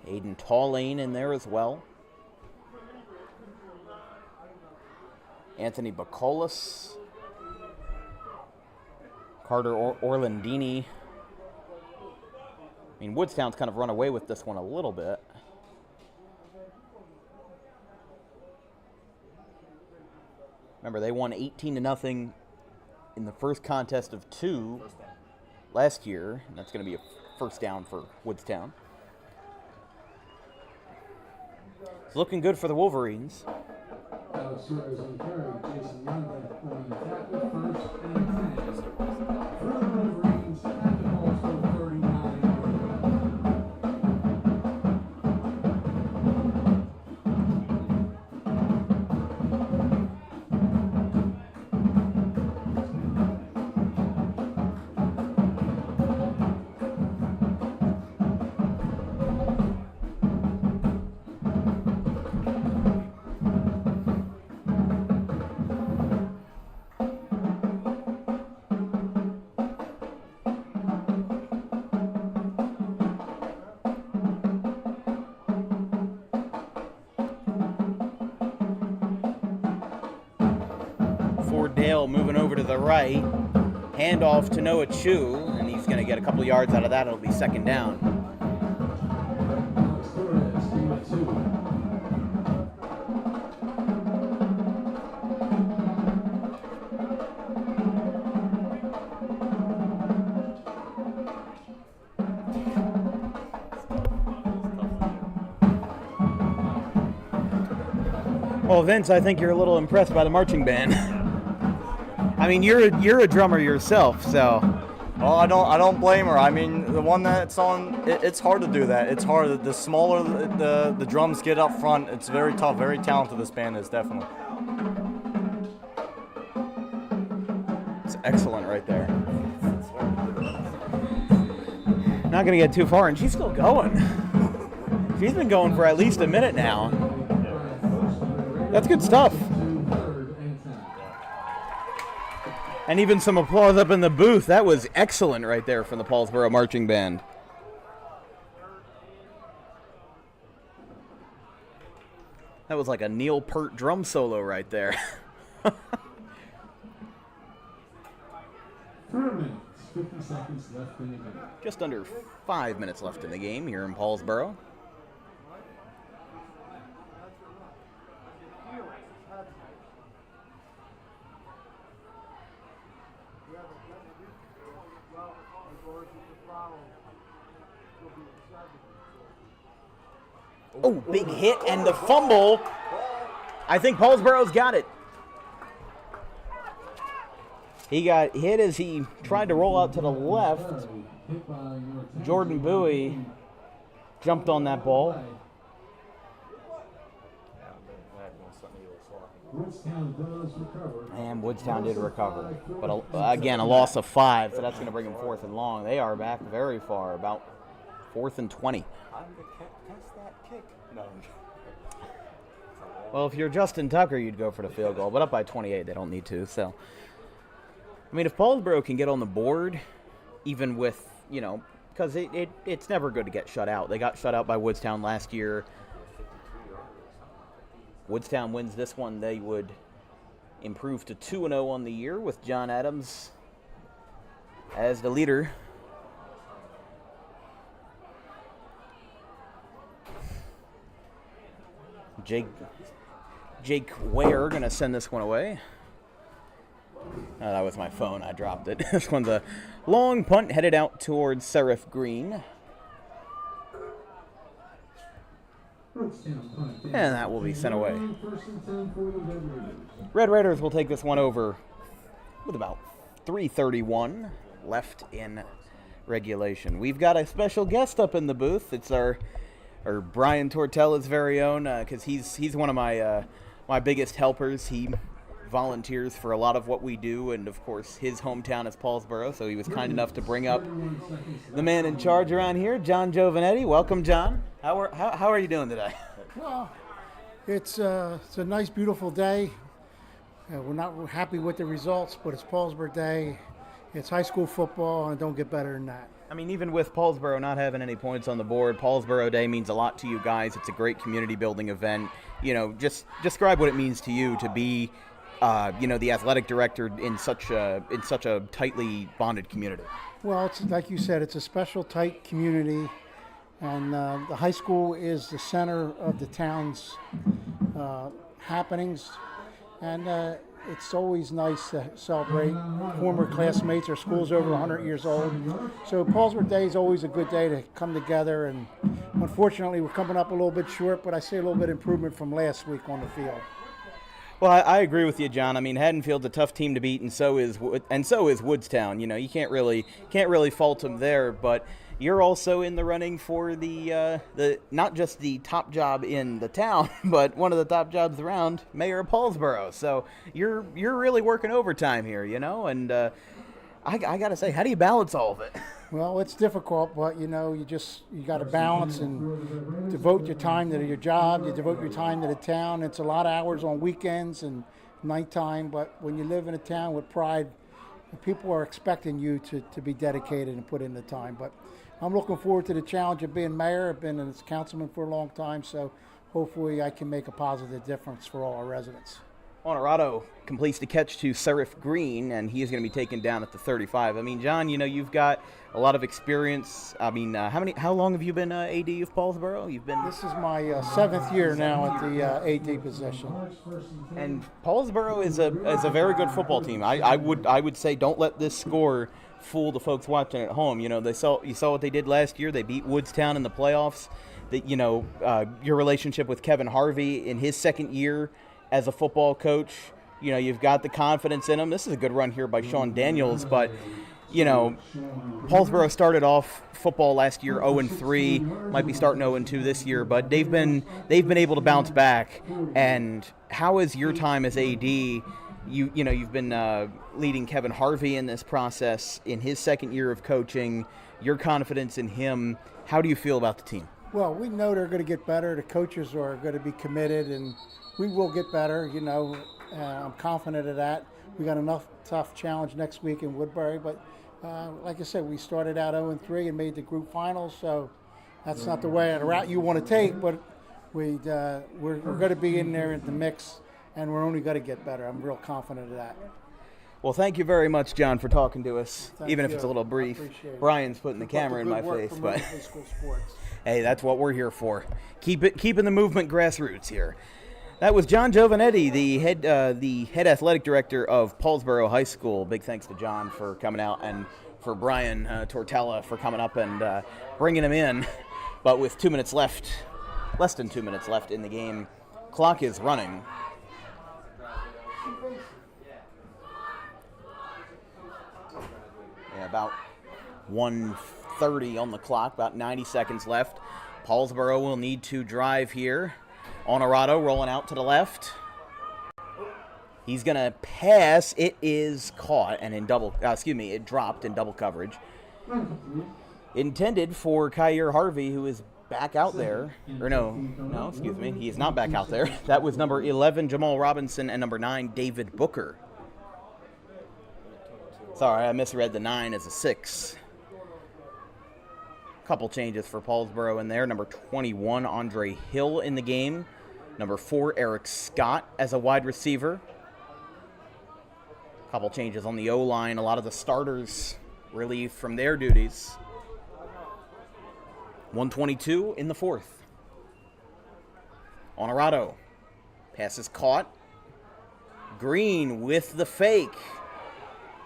Aiden Tallane in there as well. Anthony Bacolas. Carter Orlandini. I mean, Woodstown's kind of run away with this one a little bit. Remember, they won 18-0 in the first contest of 2 last year. And that's going to be a first down for Woodstown. It's looking good for the Wolverines. Alex Torres on carry, Jason Young on the tackle, first and 10. For the Wolverines at the Paulsboro 39. Dale moving over to the right. Handoff to Noah Chu, and he's going to get a couple yards out of that. It'll be second down. Alex Torres, game at 2. Well, Vince, I think you're a little impressed by the marching band. I mean, you're a drummer yourself, so. Oh, I don't blame her. I mean, the one that's on, it's hard to do that. It's hard. The smaller the drums get up front, it's very tough. Very talented this band is, definitely. It's excellent right there. Not going to get too far, and she's still going. She's been going for at least a minute now. That's good stuff. And even some applause up in the booth. That was excellent right there from the Paulsboro Marching Band. That was like a Neil Peart drum solo right there. 4 minutes, 50 seconds left in the game. Just under 5 minutes left in the game here in Paulsboro. Oh, big hit and the fumble. I think Paulsboro's got it. He got hit as he tried to roll out to the left. Jordan Bowie jumped on that ball. Woodstown does recover. And Woodstown did recover. But again, a loss of 5, so that's going to bring them 4th and long. They are back very far, about 4th and 20. I'm the test that kick. No. Well, if you're Justin Tucker, you'd go for the field goal, but up by 28, they don't need to. So, I mean, if Paulsboro can get on the board, even with, because it's never good to get shut out. They got shut out by Woodstown last year. Woodstown wins this one, they would improve to 2-0 on the year with John Adams as the leader. Jake Ware going to send this one away. Oh, that was my phone. I dropped it. This one's a long punt headed out towards Seraph Green. And that will be sent away. Red Raiders will take this one over with about 3:31 left in regulation. We've got a special guest up in the booth. It's our Brian Tortella's very own, because he's one of my biggest helpers. He volunteers for a lot of what we do, and of course his hometown is Paulsboro, so he was kind enough to bring up the man in charge around here, John Giovanetti. Welcome, John. How are you doing today? Well, it's a nice, beautiful day. We're not happy with the results, but it's Paulsboro Day. It's high school football, and it don't get better than that. I mean, even with Paulsboro not having any points on the board, Paulsboro Day means a lot to you guys. It's a great community building event. Just describe what it means to you to be the athletic director in such a tightly bonded community. Well, it's like you said, it's a special, tight community, and the high school is the center of the town's happenings, and it's always nice to celebrate former classmates. Our school's over 100 years old, so Paulsboro Day is always a good day to come together, and unfortunately we're coming up a little bit short, but I see a little bit improvement from last week on the field. Well, I agree with you, John. I mean, Haddonfield's a tough team to beat, and so is Woodstown. You can't really fault them there. But you're also in the running for the not just the top job in the town, but one of the top jobs around, Mayor of Paulsboro. So you're really working overtime here, And I got to say, how do you balance all of it? Well, it's difficult, but you got to balance and devote your time to your job. You devote your time to the town. It's a lot of hours on weekends and nighttime, but when you live in a town with pride, people are expecting you to be dedicated and put in the time. But I'm looking forward to the challenge of being mayor. I've been a councilman for a long time, so hopefully I can make a positive difference for all our residents. Honorado completes the catch to Seraph Green, and he is going to be taken down at the 35. I mean, John, you've got a lot of experience. I mean, how long have you been AD of Paulsboro? This is my 7th year now at the AD position. And Paulsboro is a very good football team. I would say don't let this score fool the folks watching at home. You saw what they did last year. They beat Woodstown in the playoffs. Your relationship with Kevin Harvey in his second year as a football coach, you've got the confidence in him. This is a good run here by Sean Daniels, but Paulsboro started off football last year 0-3, might be starting 0-2 this year, but they've been able to bounce back. And how is your time as AD? You've been leading Kevin Harvey in this process in his second year of coaching. Your confidence in him. How do you feel about the team? Well, we know they're going to get better. The coaches are going to be committed, and we will get better. I'm confident of that. We got enough tough challenge next week in Woodbury, but like I said, we started out 0-3 and made the group finals, so that's not the route you want to take, but we're going to be in there in the mix, and we're only going to get better. I'm real confident of that. Well, thank you very much, John, for talking to us, even if you. it's a little brief. I appreciate it. Brian's putting the camera in my face, but high school sports. Hey, that's what we're here for. Keeping the movement grassroots here. That was John Giovanetti, the head athletic director of Paulsboro High School. Big thanks to John for coming out, and for Brian Tortella for coming up and bringing him in. But with 2 minutes left, less than 2 minutes left in the game, clock is running. Yeah, about 1:30 on the clock, about 90 seconds left. Paulsboro will need to drive here. Honorado rolling out to the left. He's going to pass. It is caught and it dropped in double coverage. Intended for Kyer Harvey, who is back out there. He is not back out there. That was number 11, Jamal Robinson, and number 9, David Booker. Sorry, I misread the 9 as a 6. Couple changes for Paulsboro in there. Number 21, Andre Hill in the game. Number 4, Eric Scott as a wide receiver. Couple changes on the O-line. A lot of the starters relieved from their duties. 1:22 in the fourth. Honorado. Pass is caught. Green with the fake.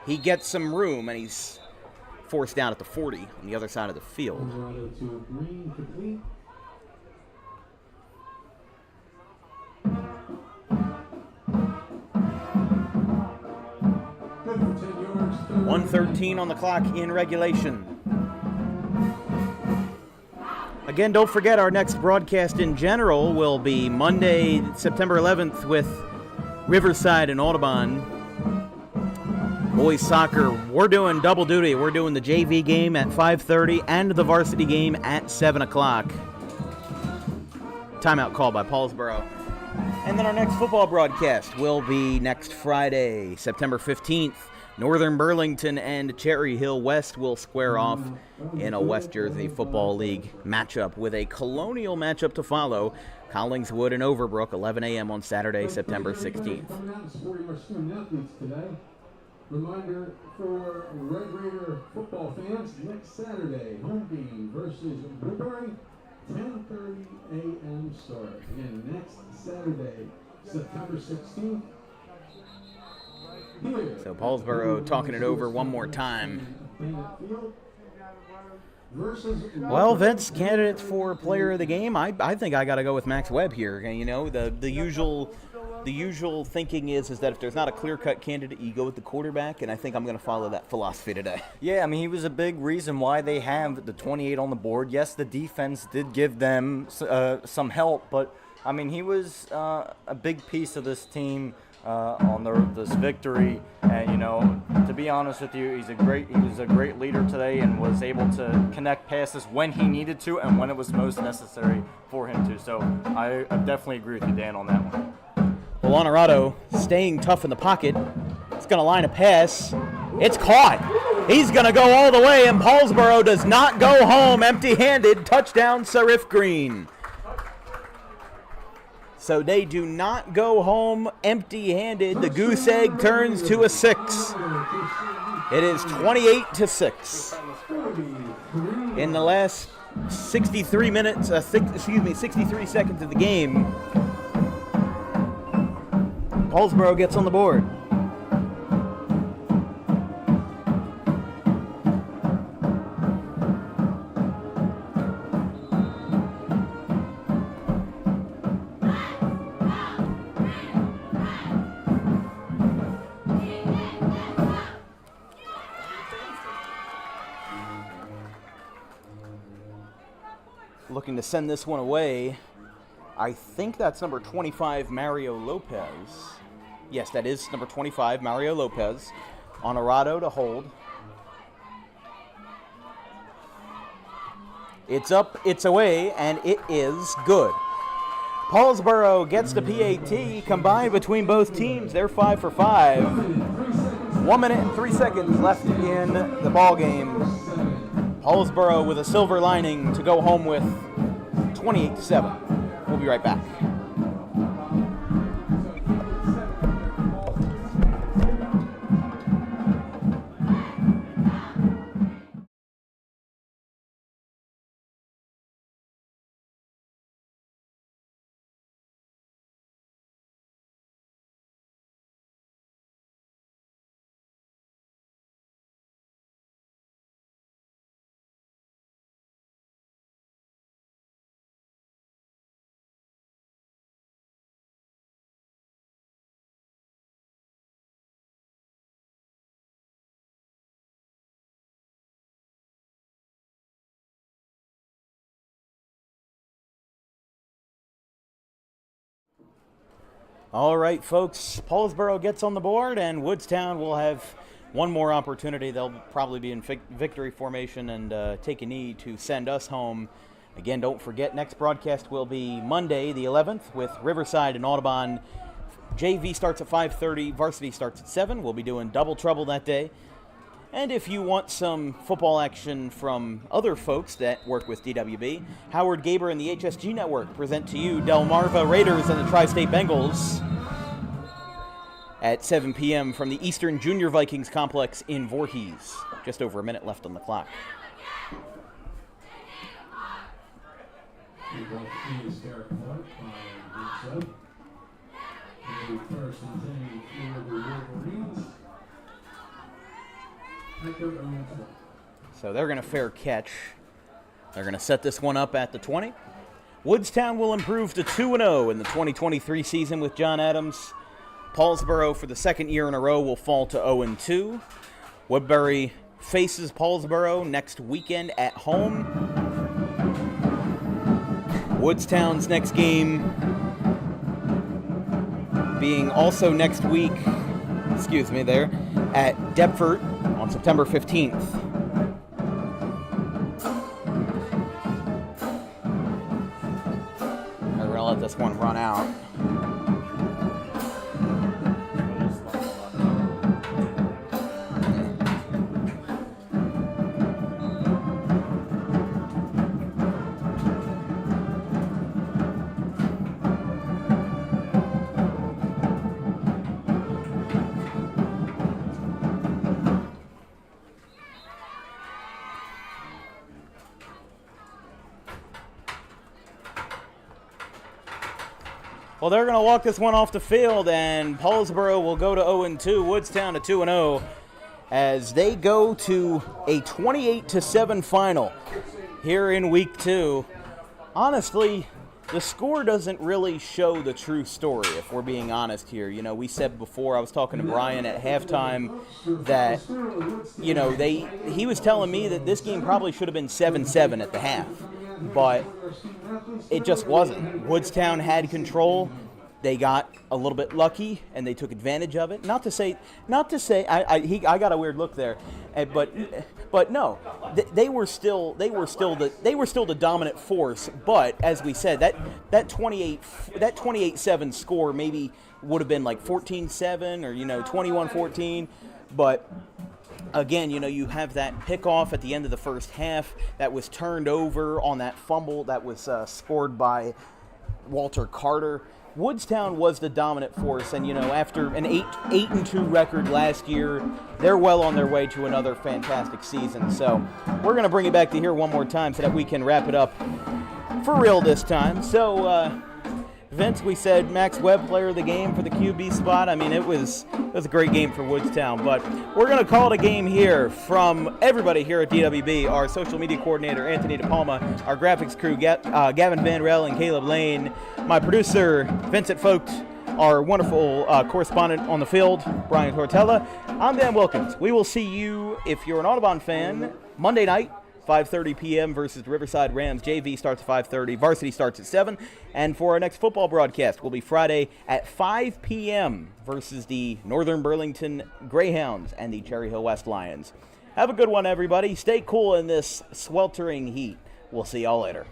He gets some room, and he's forced down at the 40 on the other side of the field. Honorado to Green, complete. 1:13 on the clock in regulation. Again, don't forget our next broadcast in general will be Monday, September 11th with Riverside and Audubon. Boys soccer, we're doing double duty. We're doing the JV game at 5:30 and the varsity game at 7 o'clock. Timeout call by Paulsboro. And then our next football broadcast will be next Friday, September 15th. Northern Burlington and Cherry Hill West will square off in a West Jersey Football League matchup with a Colonial matchup to follow. Collingswood and Overbrook, 11 a.m. on Saturday, September 16th. Coming out and supporting our student athletes today. Reminder for Red Raider football fans, next Saturday, home game versus Woodbury, 10:30 a.m. start. Again, next Saturday, September 16th. So Paulsboro talking it over one more time. Well, Vince, candidates for player of the game, I think I got to go with Max Webb here. You know, the usual thinking is that if there's not a clear-cut candidate, you go with the quarterback, and I think I'm going to follow that philosophy today. Yeah, I mean, he was a big reason why they have the 28 on the board. Yes, the defense did give them some help, but, I mean, he was a big piece of this team on this victory. And, you know, to be honest with you, he was a great leader today and was able to connect passes when he needed to and when it was most necessary for him to. So I definitely agree with you, Dan, on that one. Well, Honorado staying tough in the pocket. It's going to line a pass. It's caught. He's going to go all the way, and Paulsboro does not go home empty-handed. Touchdown, Serif Green. So they do not go home empty-handed. The goose egg turns to a 6. It is 28-6. In the last 63 seconds of the game, Paulsboro gets on the board. Looking to send this one away. I think that's number 25, Mario Lopez. Yes, that is number 25, Mario Lopez. Honorado to hold. It's up, it's away, and it is good. Paulsboro gets the PAT. Combined between both teams, they're 5 for 5. 1 minute and 3 seconds left in the ball game. Paulsboro with a silver lining to go home with 28-7. We'll be right back. All right, folks, Paulsboro gets on the board, and Woodstown will have one more opportunity. They'll probably be in victory formation and take a knee to send us home. Again, don't forget, next broadcast will be Monday, the 11th, with Riverside and Audubon. JV starts at 5:30, varsity starts at 7. We'll be doing double trouble that day. And if you want some football action from other folks that work with DWB, Howard Gaber and the HSG Network present to you Delmarva Raiders and the Tri-State Bengals at 7 p.m. from the Eastern Junior Vikings Complex in Voorhees. Just over a minute left on the clock. So they're going to fair catch. They're going to set this one up at the 20. Woodstown will improve to 2-0 in the 2023 season with John Adams. Paulsboro, for the second year in a row, will fall to 0-2. Woodbury faces Paulsboro next weekend at home. Woodstown's next game being also next week, at Deptford on September 15th. We're going to let this one run out. Well, they're going to walk this one off the field, and Paulsboro will go to 0-2, Woodstown to 2-0, as they go to a 28-7 final here in Week 2. Honestly, the score doesn't really show the true story, if we're being honest here. You know, we said before, I was talking to Brian at halftime, that, you know, he was telling me that this game probably should have been 7-7 at the half. But it just wasn't. Woodstown had control. They got a little bit lucky, and they took advantage of it. Not to say. I got a weird look there, but no, they were still the dominant force. But as we said, that 28-7 score maybe would have been like 14-7 or 21-14, but. Again, you have that pickoff at the end of the first half that was turned over on that fumble that was scored by Walter Carter. Woodstown was the dominant force, and after an 8-2 record last year, they're well on their way to another fantastic season. So we're going to bring it back to here one more time so that we can wrap it up for real this time. So, Vince, we said Max Webb, player of the game for the QB spot. I mean, it was a great game for Woodstown, but we're going to call it a game here from everybody here at DWB, our social media coordinator, Anthony DePalma, our graphics crew, Gavin Van Rel and Caleb Lane, my producer, Vincent Folks, our wonderful correspondent on the field, Brian Tortella. I'm Dan Wilkins. We will see you, if you're an Audubon fan, Monday night, 5:30 p.m. versus the Riverside Rams. JV starts at 5:30. Varsity starts at 7. And for our next football broadcast will be Friday at 5 p.m. versus the Northern Burlington Greyhounds and the Cherry Hill West Lions. Have a good one, everybody. Stay cool in this sweltering heat. We'll see y'all later.